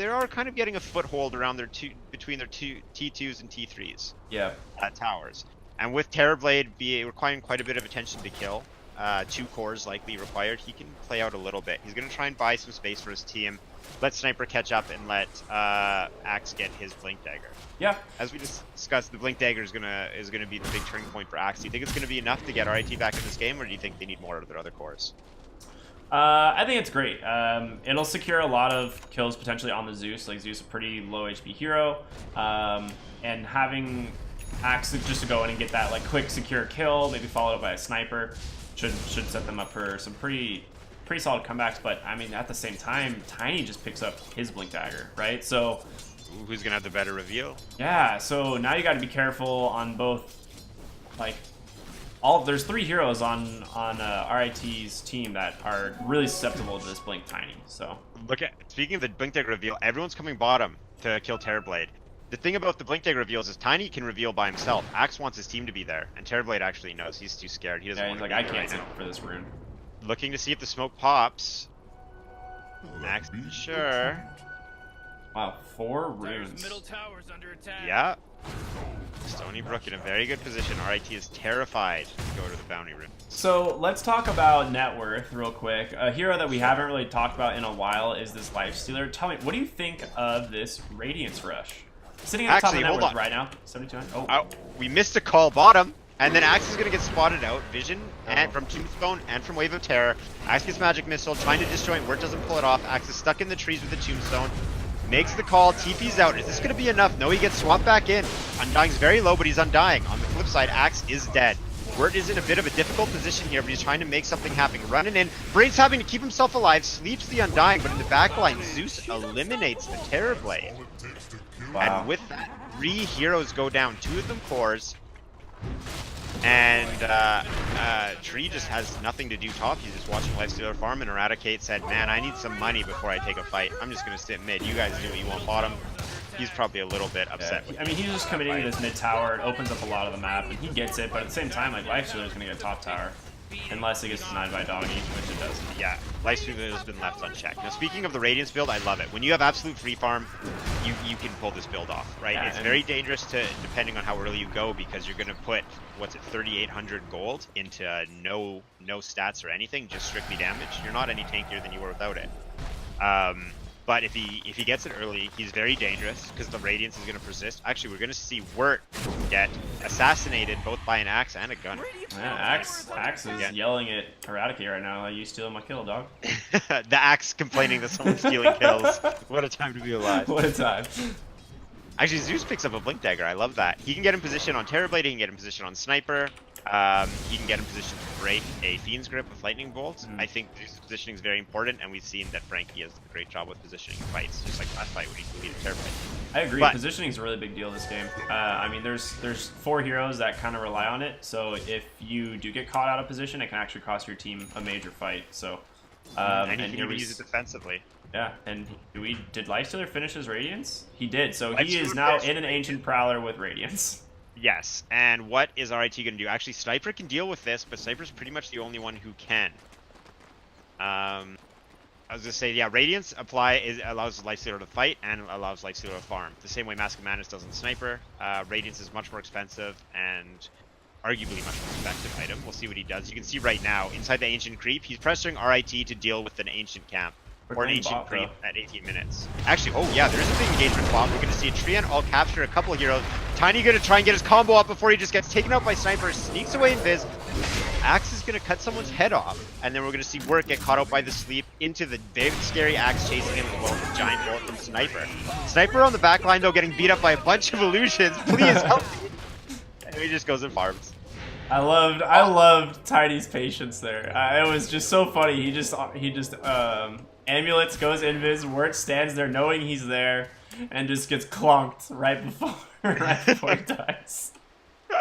are kind of getting a foothold around their between their T2s and T3s. Yeah. Towers. And with Terrorblade requiring quite a bit of attention to kill, 2 cores likely required, he can play out a little bit. He's going to try and buy some space for his team, let Sniper catch up, and let Axe get his Blink Dagger. Yeah. As we discussed, the Blink Dagger is gonna be the big turning point for Axe. Do you think it's going to be enough to get RIT back in this game, or do you think they need more of their other cores? I think it's great. It'll secure a lot of kills potentially on the Zeus. Like, Zeus is a pretty low HP hero. And having Axe just to go in and get that like quick secure kill, maybe followed up by a sniper, should set them up for some pretty solid comebacks. But I mean, at the same time, Tiny just picks up his Blink Dagger, right? So who's gonna have the better reveal? Yeah, so now you got to be careful on both. Like, there's 3 heroes on RIT's team that are really susceptible to this Blink Tiny. So speaking of the Blink Dagger reveal, everyone's coming bottom to kill Terrorblade. The thing about the Blink Dagger reveals is Tiny can reveal by himself. Axe wants his team to be there, and Terrorblade actually knows. He's too scared. He doesn't want to like, be I there can't right sit now. for this rune. Looking to see if the smoke pops. Axe, sure. Wow, 4 runes. Middle tower's under attack. Yeah. Stony Brook in a very good position. RIT is terrified to go to the bounty room. So let's talk about net worth real quick. A hero that we haven't really talked about in a while is this Lifestealer. Tell me, what do you think of this Radiance Rush? Sitting at the top of net worth right now, 7,200. Oh, we missed a call bottom, and then Axe is going to get spotted out. Vision and from Tombstone and from Wave of Terror. Axe gets Magic Missile, trying to disjoint. Word doesn't pull it off. Axe is stuck in the trees with the Tombstone. Makes the call, TP's out. Is this going to be enough? No, he gets swapped back in. Undying's very low, but he's undying. On the flip side, Axe is dead. Word is in a bit of a difficult position here, but he's trying to make something happen. Running in, Brain's having to keep himself alive, sleeps the Undying, but in the backline, Zeus eliminates the Terrorblade. Wow. And with that, 3 heroes go down, 2 of them cores. And Tree just has nothing to do top. He's just watching Lifestealer farm, and Eradicate said, man, I need some money before I take a fight. I'm just going to sit mid. You guys do what you want bottom. He's probably a little bit upset. Yeah. I mean, he's just committing to this mid tower. It opens up a lot of the map, and he gets it. But at the same time, like, Lifestealer's going to get top tower. Unless it gets denied by Doggy, which it doesn't. Yeah, Lifestealer has been left unchecked. Now, speaking of the Radiance build, I love it. When you have absolute free farm, you can pull this build off, right? Yeah, it's very dangerous depending on how early you go, because you're going to put, 3,800 gold into no stats or anything, just strictly damage. You're not any tankier than you were without it. But if he gets it early, he's very dangerous because the Radiance is going to persist. Actually, we're going to see Wirt get assassinated both by an axe and a gun. Yeah, Axe is yelling at Eradicate right now. Like, you stealing my kill, dog. The axe complaining that someone's stealing kills. What a time to be alive. What a time. Actually, Zeus picks up a Blink Dagger. I love that. He can get in position on Terrorblade. He can get in position on Sniper. He can get in position to break a Fiend's Grip with Lightning Bolt. I think Zeus' positioning is very important, and we've seen that Frankie has a great job with positioning fights, just like last fight when he defeated Terrorblade. I agree. Positioning is a really big deal this game. I mean, there's 4 heroes that kind of rely on it. So if you do get caught out of position, it can actually cost your team a major fight. So and he can even use it defensively. Yeah, and did Lifestealer finish his Radiance? He did. So he is now in an Ancient Prowler with Radiance. Yes, and what is RIT going to do? Actually, Sniper can deal with this, but Sniper's pretty much the only one who can. I was going to say, yeah, Radiance allows Lifestealer to fight and allows Lifestealer to farm. The same way Mask of Madness does on Sniper. Radiance is much more expensive and arguably much more effective item. We'll see what he does. You can see right now, inside the Ancient Creep, he's pressuring RIT to deal with an Ancient Camp. Or an Ancient Creep at 18 minutes. Actually, oh yeah, there is a big engagement bot. We're going to see a Treant all capture a couple of heroes. Tiny going to try and get his combo up before he just gets taken out by Sniper. Sneaks away in Viz. Axe is going to cut someone's head off. And then we're going to see Wirt get caught out by the sleep into the very scary Axe chasing him as well with a giant bullet from Sniper. Sniper on the back line though, getting beat up by a bunch of illusions. Please help me. And he just goes and farms. I loved Tiny's patience there. It was just so funny. He just Amulets goes invis, Wirt stands there knowing he's there, and just gets clunked right before he dies.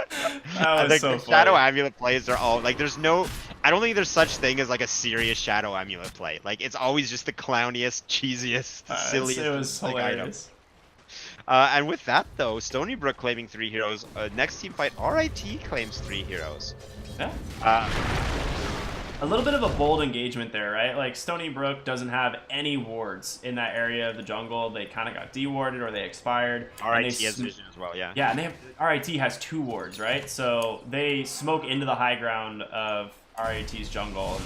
That was think so the Shadow funny. Amulet plays are all like, there's no, I don't think there's such thing as like a serious Shadow Amulet play. Like it's always just the clowniest, cheesiest, silliest It was like, item. hilarious. And with that though, Stony Brook claiming 3 heroes. Next team fight, RIT claims 3 heroes. Yeah. Uh, A little bit of a bold engagement there, right? Like Stony Brook doesn't have any wards in that area of the jungle. They kind of got dewarded or they expired. and RIT they has vision as well, yeah. Yeah, and they have RIT has 2 wards, right? So they smoke into the high ground of RIT's jungle,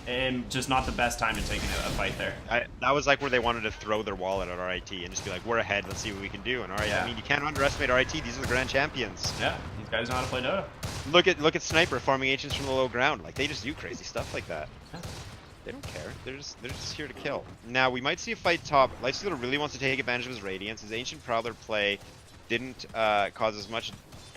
and just not the best time to take a fight there. That was like where they wanted to throw their wallet at RIT and just be like, we're ahead, let's see what we can do. And Yeah. I mean, you can't underestimate RIT. These are the grand champions. Yeah, these guys know how to play Dota. Look at Sniper farming ancients from the low ground. Like they just do crazy stuff like that. Yeah. They don't care. They're just here to kill. Now we might see a fight top. Lifestealer really wants to take advantage of his Radiance. His Ancient Prowler play didn't cause as much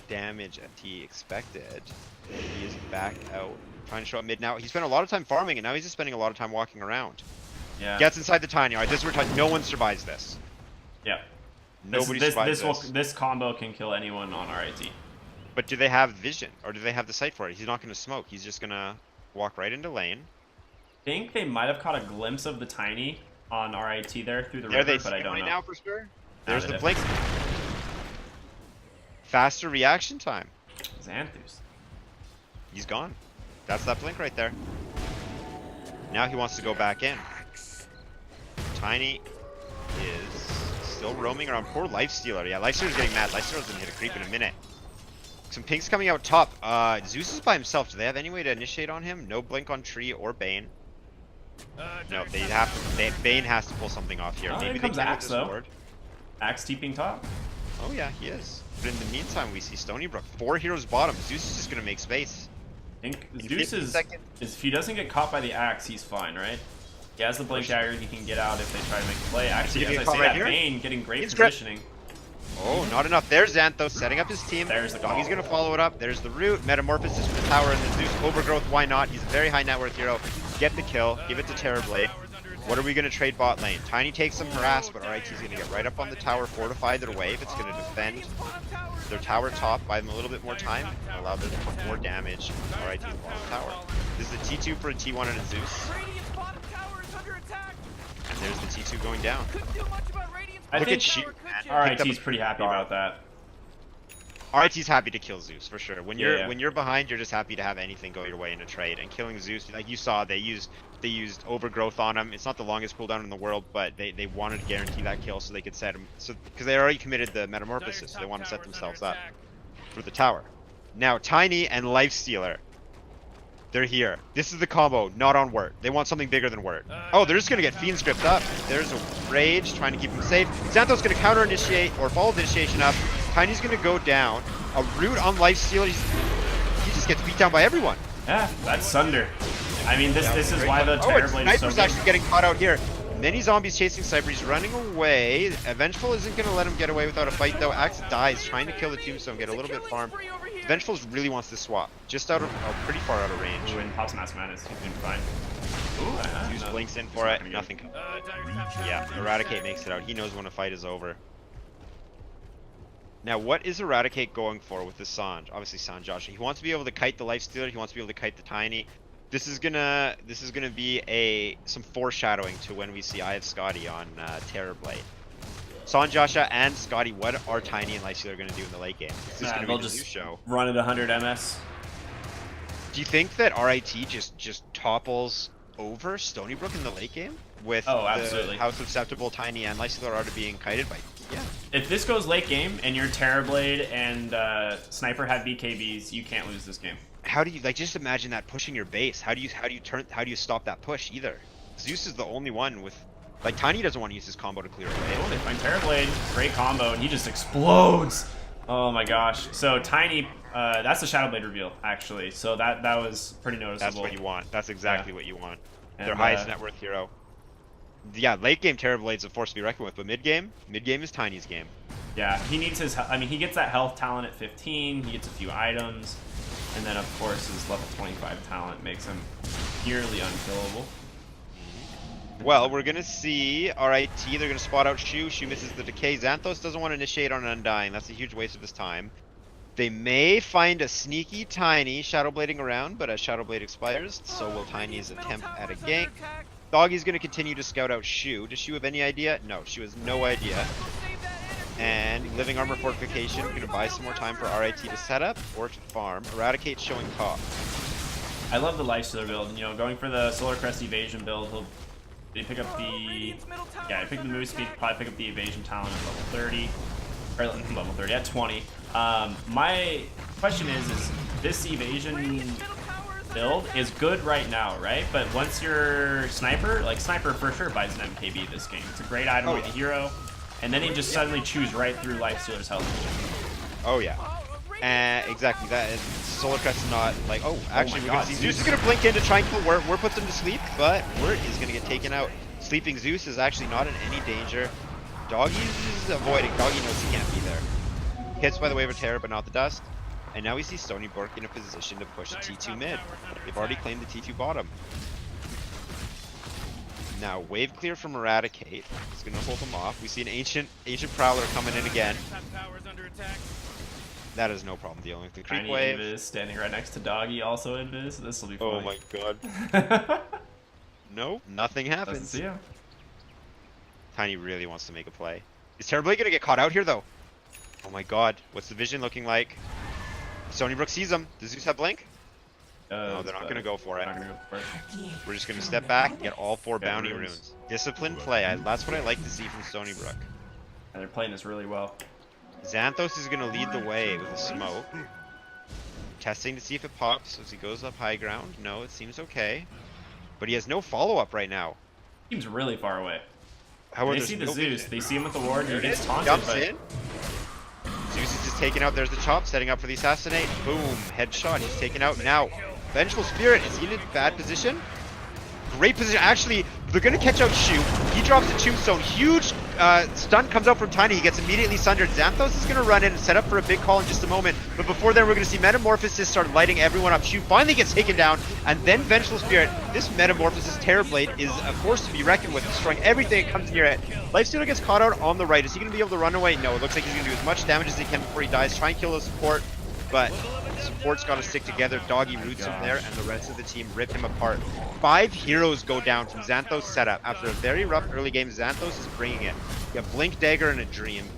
damage as he expected. He is back out, trying to show up mid now. He spent a lot of time farming, and now he's just spending a lot of time walking around. Yeah. Gets inside the tiny. All right, this is where no one survives this. Yeah. Nobody survives this. This combo can kill anyone on RIT. But do they have vision, or do they have the sight for it? He's not going to smoke. He's just going to walk right into lane. I think they might have caught a glimpse of the tiny on RIT there through the There river, they but I don't right know. now for sure. There's they the did. blink. Faster reaction time. Xanthus. He's gone. That's that blink right there. Now he wants to go back in. Tiny is still roaming around. Poor Lifestealer. Yeah, Lifestealer's getting mad. Lifestealer's gonna hit a creep in a minute. Some pinks coming out top. Zeus is by himself. Do they have any way to initiate on him? No blink on Tree or Bane. No, they have to. Bane has to pull something off here. Oh, Maybe here they comes can with Axe, this though. ward. Axe TPing top. Oh yeah, he is. But in the meantime, we see Stony Brook. 4 heroes bottom. Zeus is just gonna make space. I think In Zeus 15 is seconds. if he doesn't get caught by the axe, he's fine, right? He has the blink dagger. He can get out if they try to make a play. Actually, Did he as I get caught say right that, here? Bane getting great He's grab- positioning. Oh, not enough. There's Xanthos setting up his team. There's the Doggy's call. gonna follow it up. There's the root. Metamorphosis for the tower and the Zeus. Overgrowth, why not? He's a very high net worth hero. Get the kill. Give it to Terrorblade. What are we gonna trade bot lane? Tiny takes some harass, but RIT's gonna get right up on the tower, fortify their wave. It's gonna defend their tower top, buy them a little bit more time, and allow them to put more damage. RIT's bottom tower. This is the T2 for a T1 and a Zeus. Radiant's bottom tower is under attack. And there's the T2 going down. Couldn't do much about Radiant's I Look think at Sheep, tower, could man. you? Picked up RIT's a pretty happy guard. about that. RIT's happy to kill Zeus for sure. When Yeah. you're behind, you're just happy to have anything go your way in a trade. And killing Zeus, like you saw, they used overgrowth on him. It's not the longest cooldown in the world, but they wanted to guarantee that kill so they could set him. So because they already committed the metamorphosis, so they want to set themselves up for the tower. Now Tiny and Lifestealer, they're here. This is the combo, not on Word. They want something bigger than Word. Oh, they're just gonna get Fiend script up. There's a Rage trying to keep him safe. Xanthos gonna counter initiate or follow the initiation up. Tiny's gonna go down. A root on Lifestealer. He just gets beat down by everyone. Yeah, that's Sunder. I mean, this is why the and Terrorblade is so Sniper's good. actually getting caught out here. Many zombies chasing Sniper. He's running away. Vengeful isn't going to let him get away without a fight, though. Axe dies trying to kill the Tombstone, get a little bit farmed. Vengeful really wants to swap. Just out of, pretty far out of range. Ooh, and Pops Mask Madness, he's doing fine. Ooh, Use blinks in for it. Nothing. Yeah, Eradicate makes it out. He knows when a fight is over. Now, what is Eradicate going for with this Sanj? Obviously, Sanj Joshua. He wants to be able to kite the Lifestealer. He wants to be able to kite the Tiny. This is gonna be some foreshadowing to when we see Eye of Scotty on Terrorblade. Sanj Joshua and Scotty, what are Tiny and Lifestealer gonna do in the late game? This is gonna be they'll the new just show. run at 100 MS. Do you think that RIT just topples over Stony Brook in the late game with absolutely. how susceptible Tiny and Lifestealer are to being kited by? Yeah. If this goes late game and your Terrorblade and Sniper have BKBs, you can't lose this game. How do you just imagine that pushing your base? How do you stop that push either? Zeus is the only one with like Tiny doesn't want to use his combo to clear away. Oh, they find Terrorblade, great combo, and he just explodes. Oh my gosh. So Tiny, that's the Shadowblade reveal actually. So that was pretty noticeable. That's what you want. That's exactly what you want. And, Their highest net worth hero. Yeah, late game Terrorblade's a force to be reckoned with, but mid game is Tiny's game. Yeah, he needs his. I mean, he gets that health talent at 15. He gets a few items, and then of course his level 25 talent makes him nearly unkillable. Well, we're gonna see RIT. They're gonna spot out Shu. Shu misses the decay. Xanthos doesn't want to initiate on an Undying. That's a huge waste of his time. They may find a sneaky Tiny Shadowblading around, but as Shadowblade expires, so will Tiny's attempt at a gank. Doggy's going to continue to scout out Shu. Does Shu have any idea? No, Shu has no idea. And Living Armor Fortification, going to buy some more time for RIT to set up or to farm. Eradicate showing top. I love the Lifestealer build. You know, going for the Solar Crest evasion build, they pick up the I pick the move speed, probably pick up the evasion talent at level 30, or level 30 at 20. My question is this evasion build is good right now, right? But once you're Sniper, like Sniper for sure buys an MKB this game. It's a great item with the hero, and then he just suddenly chews right through Lifestealer's health. Oh yeah. Exactly. That is, Solar Crest is not like. Oh, actually, we're gonna see Zeus is gonna blink in to try and kill Wirt. Wirt puts him to sleep, but Wirt is gonna get taken out. Sleeping Zeus is actually not in any danger. Doggy is avoiding. Doggy knows he can't be there. Hits by the Wave of Terror, but not the dust. And now we see Stony Brook in a position to push a T2 mid. They've already claimed the T2 bottom. Now wave clear from Eradicate. It's gonna hold them off. We see an ancient Prowler coming in again. That is no problem dealing with the creep wave. Invis standing right next to Doggy, also Invis. This will be fun. Oh my god. No, nothing happens. Yeah. Tiny really wants to make a play. Is Terrorblade gonna get caught out here though? Oh my god. What's the vision looking like? Stony Brook sees him. Does Zeus have blink? No, they're not going to go for it. We're just going to step back and get all 4 bounty runes. Disciplined play. That's what I like to see from Stony Brook. And they're playing this really well. Xanthos is going to lead the way with a smoke. Testing to see if it pops as he goes up high ground. No, it seems okay. But he has no follow-up right now. Seems really far away. However, they see the Zeus. They see him with the ward. He gets taunted. Jumps in. Zeus is just taken out. There's the chop, setting up for the assassinate. Boom. Headshot. He's taken out now. Vengeful Spirit, is he in a bad position? Great position. Actually, they're going to catch out Shu. He drops the Tombstone. Huge stun comes out from Tiny. He gets immediately sundered. Xanthos is going to run in and set up for a big call in just a moment. But before then, we're going to see Metamorphosis start lighting everyone up. Shu finally gets taken down. And then Vengeful Spirit. This Metamorphosis Terrorblade is a force to be reckoned with, destroying everything that comes near it. Lifestealer gets caught out on the right. Is he going to be able to run away? No, it looks like he's going to do as much damage as he can before he dies. Try and kill the support. But support's got to stick together. Doggy roots him there, and the rest of the team rip him apart. 5 heroes go down from Xanthos' setup. After a very rough early game, Xanthos is bringing it. You have Blink, Dagger, and a Dream.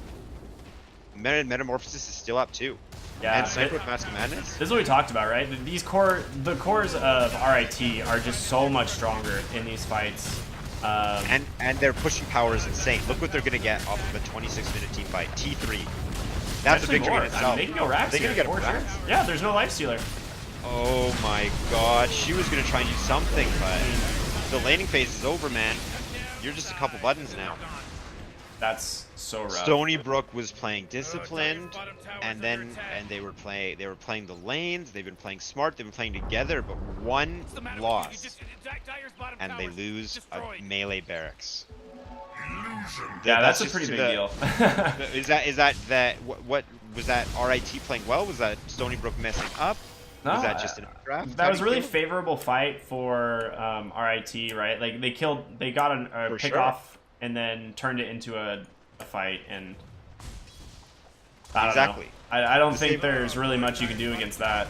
Metamorphosis is still up too. Yeah. And Sniper with Mask of Madness. This is what we talked about, right? The cores of RIT are just so much stronger in these fights. And their pushing power is insane. Look what they're going to get off of a 26-minute team fight. T3. That's a victory in itself. I mean, they can go racks. They're going to get a sure. Yeah, there's no Lifestealer. Oh my god. She was going to try and do something, but the laning phase is over, man. You're just a couple buttons now. That's so rough. Stony Brook was playing disciplined, and they were playing the lanes. They've been playing smart. They've been playing together, but one loss, and they lose a melee barracks. Yeah, that's a pretty big deal. What was that? RIT playing well? Was that Stony Brook messing up? No, was that just an draft? That was really favorable fight for RIT, right? Like they got a pick off and then turned it into a fight, and I don't know. I don't think there's really much you can do against that.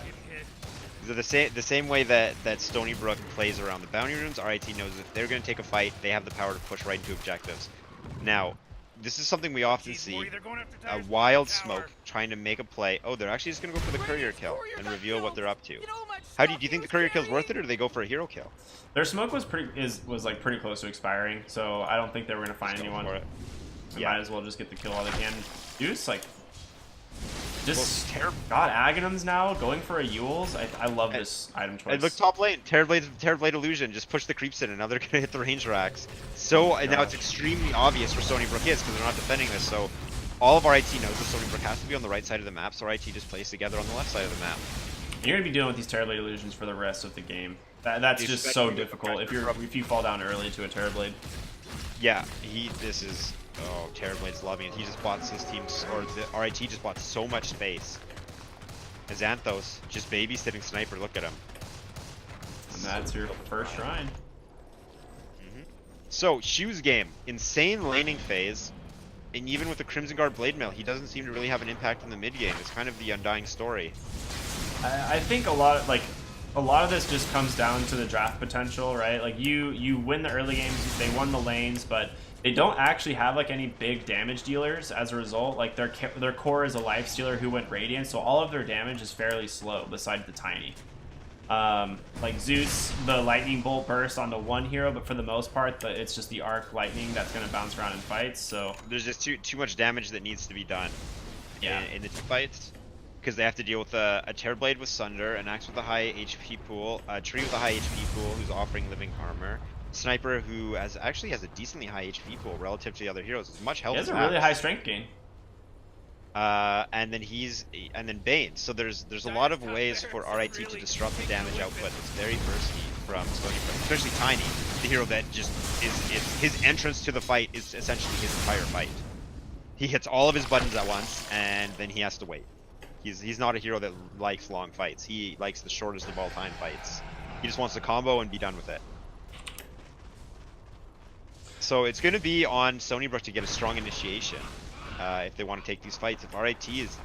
The same way that Stony Brook plays around the bounty runes, RIT knows if they're going to take a fight, they have the power to push right into objectives. Now, this is something we often see. A wild smoke trying to make a play. Oh, they're actually just going to go for the courier kill and reveal what they're up to. How do you think the courier kill's worth it, or do they go for a hero kill? Their smoke was pretty close to expiring, so I don't think they were going to find anyone. They might as well just get the kill while they can. Dude's like just got Aghanims now, going for a Yules. I love this item choice. And look, top lane, Terrorblade Illusion, just push the creeps in, and now they're gonna hit the range racks. So and now it's extremely obvious where Stony Brook is, because they're not defending this. So all of RIT knows that Stony Brook has to be on the right side of the map, so RIT just plays together on the left side of the map. You're gonna be dealing with these Terrorblade Illusions for the rest of the game. That's just so difficult if you fall down early to a Terrorblade. Yeah, this is. Oh, Terrorblade's loving it. He just bought his team, or the RIT just bought so much space. Xanthos, just babysitting Sniper, look at him. And that's your first shrine. So, Shu's game, insane laning phase. And even with the Crimson Guard Blade Mail, he doesn't seem to really have an impact in the mid game. It's kind of the undying story. I think a lot of this just comes down to the draft potential, right? Like you win the early games, they won the lanes, but they don't actually have like any big damage dealers as a result. Like their core is a life stealer who went Radiant, so all of their damage is fairly slow besides the Tiny. Like Zeus, the lightning bolt burst onto one hero, but for the most part, it's just the arc lightning that's going to bounce around in fights. So there's just too much damage that needs to be done. Yeah. In the team fights, because they have to deal with a Terrorblade with Sunder, an Axe with a high HP pool, a Tree with a high HP pool who's offering living armor, Sniper who actually has a decently high HP pool relative to the other heroes. It's much health. He has a really high strength gain. And then Bane. So there's a lot of ways for RIT to disrupt the damage output. It's very bursty from Stony Brook, especially Tiny, the hero that just is his entrance to the fight is essentially his entire fight. He hits all of his buttons at once, and then he has to wait. He's not a hero that likes long fights. He likes the shortest of all time fights. He just wants to combo and be done with it. So it's going to be on Stony Brook to get a strong initiation if they want to take these fights. If RIT is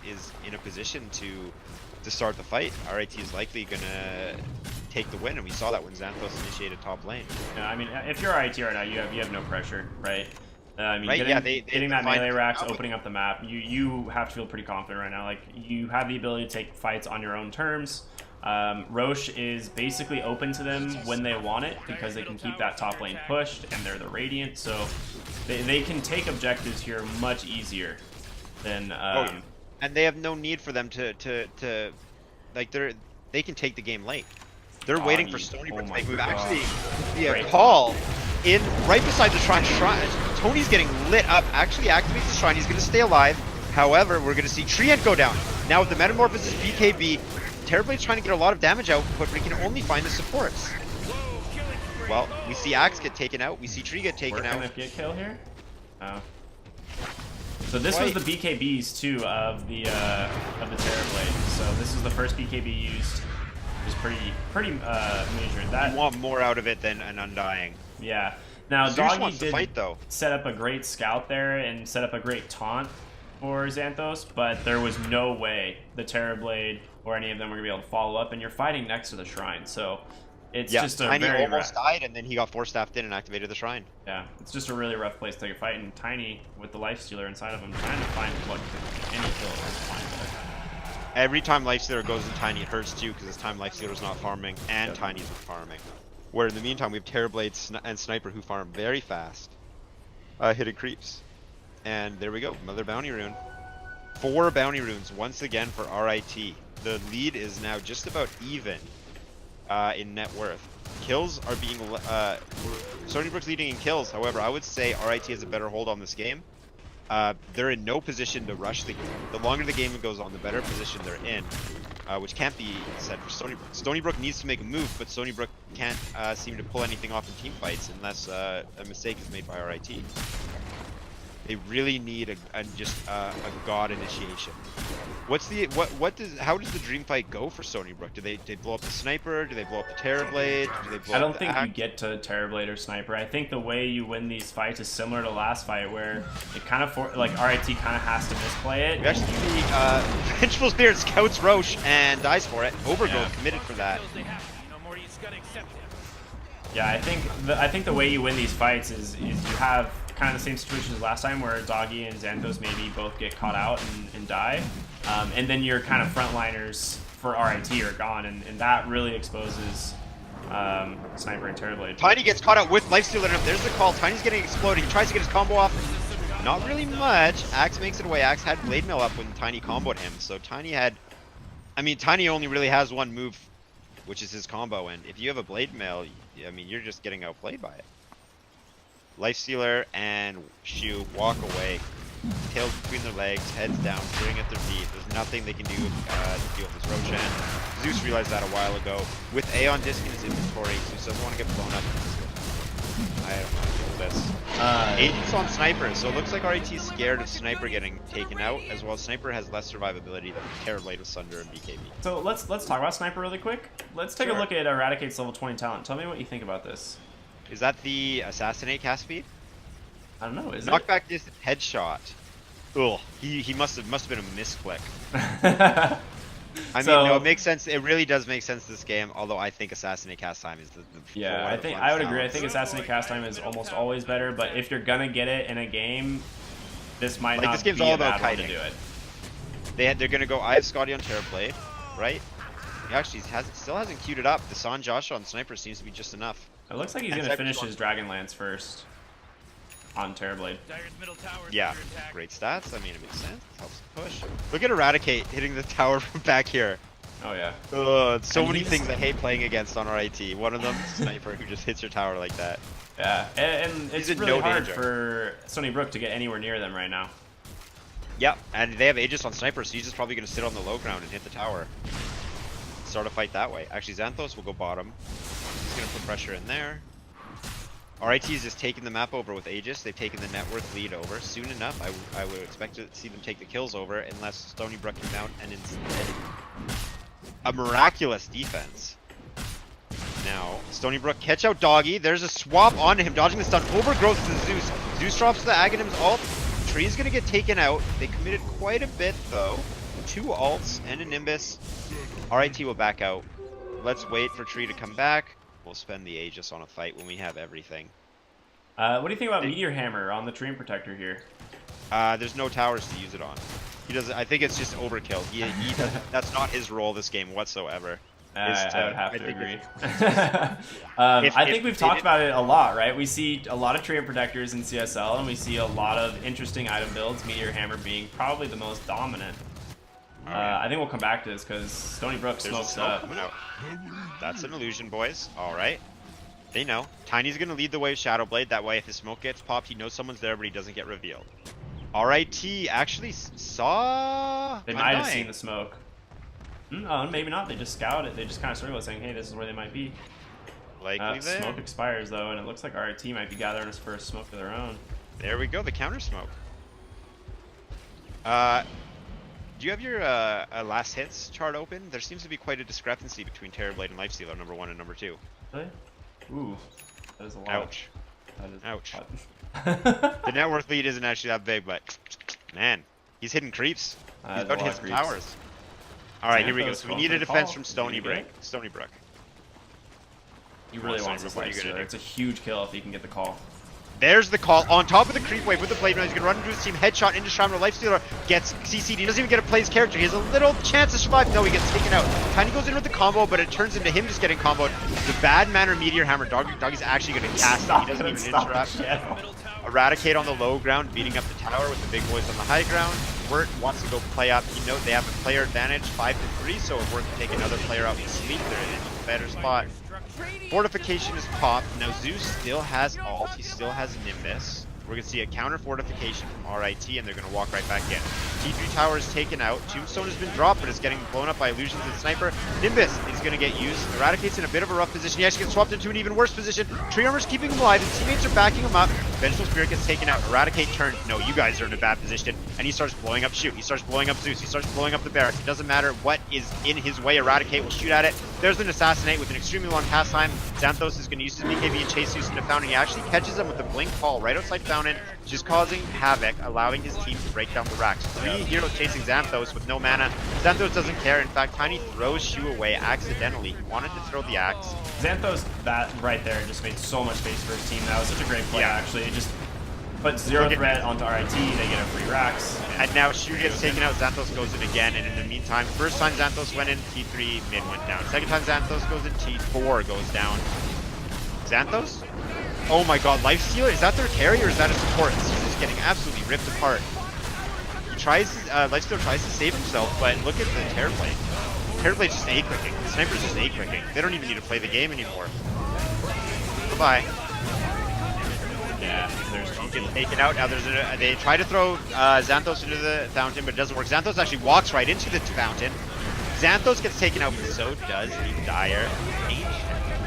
in a position to start the fight, RIT is likely going to take the win, and we saw that when Xanthos initiated top lane. Yeah, I mean, if you're RIT right now, you have no pressure, right? I mean, right, getting that melee racks, opening up the map, you have to feel pretty confident right now. Like, you have the ability to take fights on your own terms. Roche is basically open to them when they want it because they can keep that top lane pushed, and they're the Radiant, so they can take objectives here much easier than... And they have no need for them to like, they can take the game late. They're waiting for Stony Brook to make a move. Actually, the call in right beside the shrine. Tony's getting lit up. Actually activates the shrine. He's going to stay alive. However, we're going to see Treant go down. Now with the Metamorphosis BKB, Terrorblade's trying to get a lot of damage output, but he can only find the supports. Well, we see Axe get taken out. We see Tree get taken out. We're gonna get kill here? Oh. So this was the BKBs too of the Terrorblade. So this is the first BKB used. It was pretty major. That you want more out of it than an Undying. Yeah. Now Zeus Doggy wants to fight, though. set up a great scout there and set up a great taunt for Xanthos, but there was no way the Terrorblade or any of them were gonna be able to follow up, and you're fighting next to the shrine, so it's just a Tiny very almost died, and then he got force-staffed in and activated the shrine. Yeah, it's just a really rough place to take a fight, and Tiny with the life stealer inside of him trying to find any kill is fine. Every time life stealer goes in Tiny, it hurts too, because this time life stealer's not farming and Tiny's farming. Where in the meantime we have Terrorblade and Sniper who farm very fast, hitting creeps. And there we go, another bounty rune. 4 bounty runes once again for RIT. The lead is now just about even in net worth. Kills are being Stony Brook's leading in kills. However, I would say RIT has a better hold on this game. They're in no position to rush the game. The longer the game goes on, the better position they're in, which can't be said for Stony Brook. Stony Brook needs to make a move, but Stony Brook can't seem to pull anything off in team fights unless a mistake is made by RIT. They really need just a god initiation. How does the dream fight go for Stony Brook? Do they blow up the Sniper? Do they blow up the Terrorblade? Do they blow I don't up the think Axe? you get to Terrorblade or Sniper. I think the way you win these fights is similar to last fight, where it kind of like RIT kind of has to misplay it. We actually see Vengeful Spirit scouts Roche and dies for it. Overgrowth committed for that. Yeah, I think the way you win these fights is you have kind of the same situation as last time, where Doggy and Xanthos maybe both get caught out and die, and then your kind of frontliners for RIT are gone, and that really exposes Sniper and Terrorblade. Tiny gets caught out with Lifestealer. There's the call. Tiny's getting exploded. He tries to get his combo off. Not really much. Axe makes it away. Axe had Blade Mail up when Tiny comboed him, so Tiny only really has one move, which is his combo, and if you have a Blade Mail, I mean, you're just getting outplayed by it. Lifestealer and Shu walk away, tails between their legs, heads down, staring at their feet. There's nothing they can do to deal with this Roshan. Zeus realized that a while ago. With Aeon Disc in his inventory, Zeus doesn't want to get blown up. I don't know how to deal with this. Agent's on Sniper, so it looks like RIT's scared of Sniper getting taken out, as well as Sniper has less survivability than Terrorblade with Sunder and BKB. So let's talk about Sniper really quick. Let's take a look at Eradicate's level 20 talent. Tell me what you think about this. Is that the Assassinate cast speed? I don't know, is Knockback distance headshot. Ugh, he must have been a misclick. it? I mean, no, it makes sense. It really does make sense this game. Although I think Assassinate Cast Time is the Yeah, I think I would agree. I think Assassinate Cast Time is almost always better, but if you're gonna get it in a game, this might like not this game's be all a about bad one to kiting. do it. They're gonna go. I have Scotty on Terrorblade, right? He actually still hasn't queued it up. The San Joshua on Sniper seems to be just enough. It looks like he's And gonna Sniper's finish his Dragonlance first on Terrorblade. Dyer's middle tower is Yeah, under attack. great stats. I mean, it makes sense. Helps push. Look at Eradicate hitting the tower from back here. Oh yeah. So And many he's- things I hate playing against on RIT. One of them, Sniper, who just hits your tower like that. Yeah, and it's in really no hard danger. for Stony Brook to get anywhere near them right now. Yep, and they have Aegis on Sniper, so he's just probably going to sit on the low ground and hit the tower. Start a fight that way. Actually, Xanthos will go bottom. He's going to put pressure in there. RIT is just taking the map over with Aegis. They've taken the net worth lead over. Soon enough, I would expect to see them take the kills over, unless Stony Brook can mount and instead a miraculous defense. Now, Stony Brook catch out Doggy. There's a swap onto him, dodging the stun. Overgrowth to the Zeus. Zeus drops the Aghanim's ult. Tree's gonna get taken out. They committed quite a bit though. 2 ults and a Nimbus. RIT will back out. Let's wait for Tree to come back. We'll spend the Aegis on a fight when we have everything. What do you think about Meteor Hammer on the Treant Protector here? There's no towers to use it on. He doesn't. I think it's just overkill. That's not his role this game whatsoever. I would have to agree. If I think we've talked didn't- about it a lot, right? We see a lot of Treant Protectors in CSL, and we see a lot of interesting item builds, Meteor Hammer being probably the most dominant. I think we'll come back to this because Stony Brook There's a smokes smoke up. coming out. That's an illusion, boys. All right. They know. Tiny's going to lead the way with Shadowblade. That way, if his smoke gets popped, he knows someone's there, but he doesn't get revealed. RIT actually saw... They might have seen the smoke. Oh, maybe not. They just scout it. They just kind of circle it saying, hey, this is where they might be. Likely there. Smoke expires, though, and it looks like RIT might be gathering his first smoke of their own. There we go. The counter smoke. Do you have your last hits chart open? There seems to be quite a discrepancy between Terrorblade and Lifestealer, number 1 and number 2. Really? Ooh, that is a lot. Ouch. That is Ouch. a lot. The net worth lead isn't actually that big, but man, he's hitting creeps. He's That's about a to lot hit of some creeps. towers. All right, here we go. Xanthos So we going need for a the defense call. from You Stony gonna get Brook. it? Stony Brook. He really Come on, wants this Stony Brook, what are you Lifestealer. gonna do? It's a huge kill if he can get the call. There's the call on top of the creep wave with the blade. Now he's gonna run into his team, headshot into Shamro. Lifestealer gets CC'd. He doesn't even get to play his character. He has a little chance to survive. No, he gets taken out. Tiny goes in with the combo, but it turns into him just getting comboed. The bad manner Meteor Hammer. Doggy's actually gonna cast it. He doesn't even interrupt. Middle tower. Eradicate on the low ground, beating up the tower with the big boys on the high ground. Wirt wants to go play up. You know they have a player advantage, 5-3. So if Wirt can take another player out and sleep, they're in a better spot. Fortification is popped. Now Zeus still has ult. He still has Nimbus. We're going to see a counter fortification from RIT, and they're going to walk right back in. T3 tower is taken out. Tombstone has been dropped, but it's getting blown up by illusions and sniper. Nimbus is going to get used. Eradicate's in a bit of a rough position. He actually gets swapped into an even worse position. Tree Armor's keeping him alive. His teammates are backing him up. Vengeful Spirit gets taken out. Eradicate turns. No, you guys are in a bad position. And he starts blowing up Shoot. He starts blowing up Zeus. He starts blowing up the barracks. It doesn't matter what is in his way. Eradicate will shoot at it. There's an Assassinate with an extremely long cast time. Xanthos is going to use his BKB and chase Zeus into Fountain. He actually catches him with a blink call right outside Fountain, just causing havoc, allowing his team to break down the racks. 3 heroes chasing Xanthos with no mana. Xanthos doesn't care. In fact, Tiny throws Shu away accidentally. He wanted to throw the axe. Xanthos, that right there just made so much space for his team. That was such a great play, Yeah. actually. It just put 0 Okay. threat onto RIT. They get a free racks. And now Shu gets taken out, Xanthos goes in again, and in the meantime, first time Xanthos went in, T3 mid went down. Second time Xanthos goes in, T4 goes down. Xanthos? Oh my god, Lifestealer? Is that their carry or is that a support? He's just getting absolutely ripped apart. He tries, Lifestealer tries to save himself, but look at the Terrorblade. Terrorblade's just A-clicking. The Sniper's just A-clicking. They don't even need to play the game anymore. Goodbye. Yeah, there's Gets taken out. Now there's they try to throw Xanthos into the fountain, but it doesn't work. Xanthos actually walks right into the fountain. Xanthos gets taken out, but so does the Dire Ancient.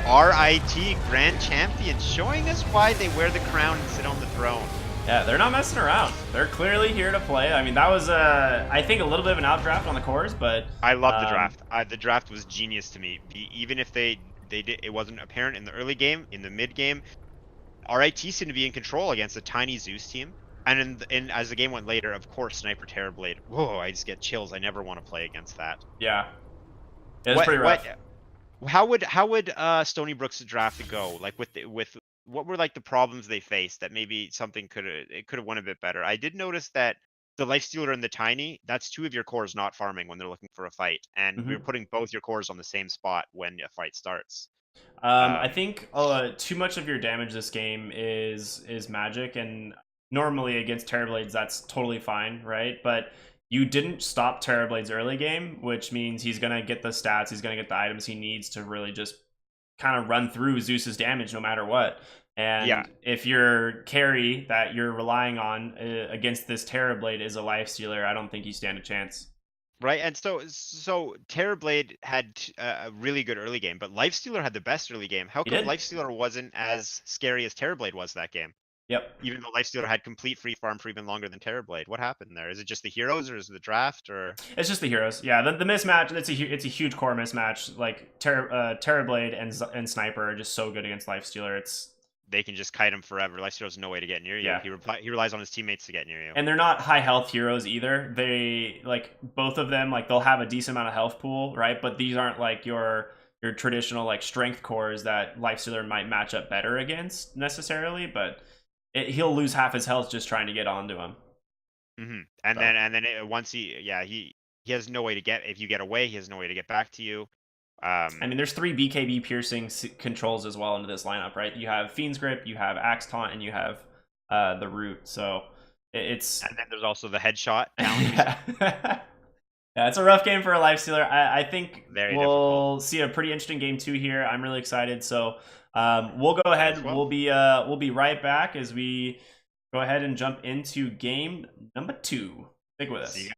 RIT Grand Champion, showing us why they wear the crown and sit on the throne. Yeah, they're not messing around. They're clearly here to play. I mean, that was, I think, a little bit of an outdraft on the cores, but... I love the draft. The draft was genius to me. Even if they did, it wasn't apparent in the early game, in the mid game. RIT seemed to be in control against a tiny Zeus team. And as the game went later, of course, Sniper Terrorblade. Whoa, I just get chills. I never want to play against that. Yeah. It was pretty rough. How would Stony Brook's draft go? Like with what were like the problems they faced that maybe something could have went a bit better? I did notice that the Lifestealer and the Tiny, that's two of your cores not farming when they're looking for a fight, and we're putting both your cores on the same spot when a fight starts. I think too much of your damage this game is magic, and normally against Terrorblades that's totally fine, right? But you didn't stop Terrorblade's early game, which means he's gonna get the stats, he's gonna get the items he needs to really just kind of run through Zeus's damage no matter what. And if your carry that you're relying on against this Terrorblade is a Lifestealer, I don't think you stand a chance. Right, and so Terrorblade had a really good early game, but Lifestealer had the best early game. How come Lifestealer wasn't as scary as Terrorblade was that game? Yep. Even though Lifestealer had complete free farm for even longer than Terrorblade. What happened there? Is it just the heroes, or is it the draft, or? It's just the heroes. Yeah, the mismatch. It's a huge core mismatch. Like Terrorblade and Sniper are just so good against Lifestealer. They can just kite him forever. Lifestealer has no way to get near you. Yeah. He relies on his teammates to get near you. And they're not high health heroes either. They both of them they'll have a decent amount of health pool, right? But these aren't like your traditional strength cores that Lifestealer might match up better against necessarily. But he'll lose half his health just trying to get onto him. And then once he has no way to get, if you get away, he has no way to get back to you. I mean, there's 3 BKB piercing controls as well into this lineup, right? You have Fiend's Grip, you have Axe Taunt, and you have the Root. So it's... And then there's also the headshot. Yeah, it's a rough game for a Lifestealer. I think we'll see a pretty interesting game 2 here. I'm really excited. So we'll go ahead. We'll be right back as we go ahead and jump into game number 2. Stick with us.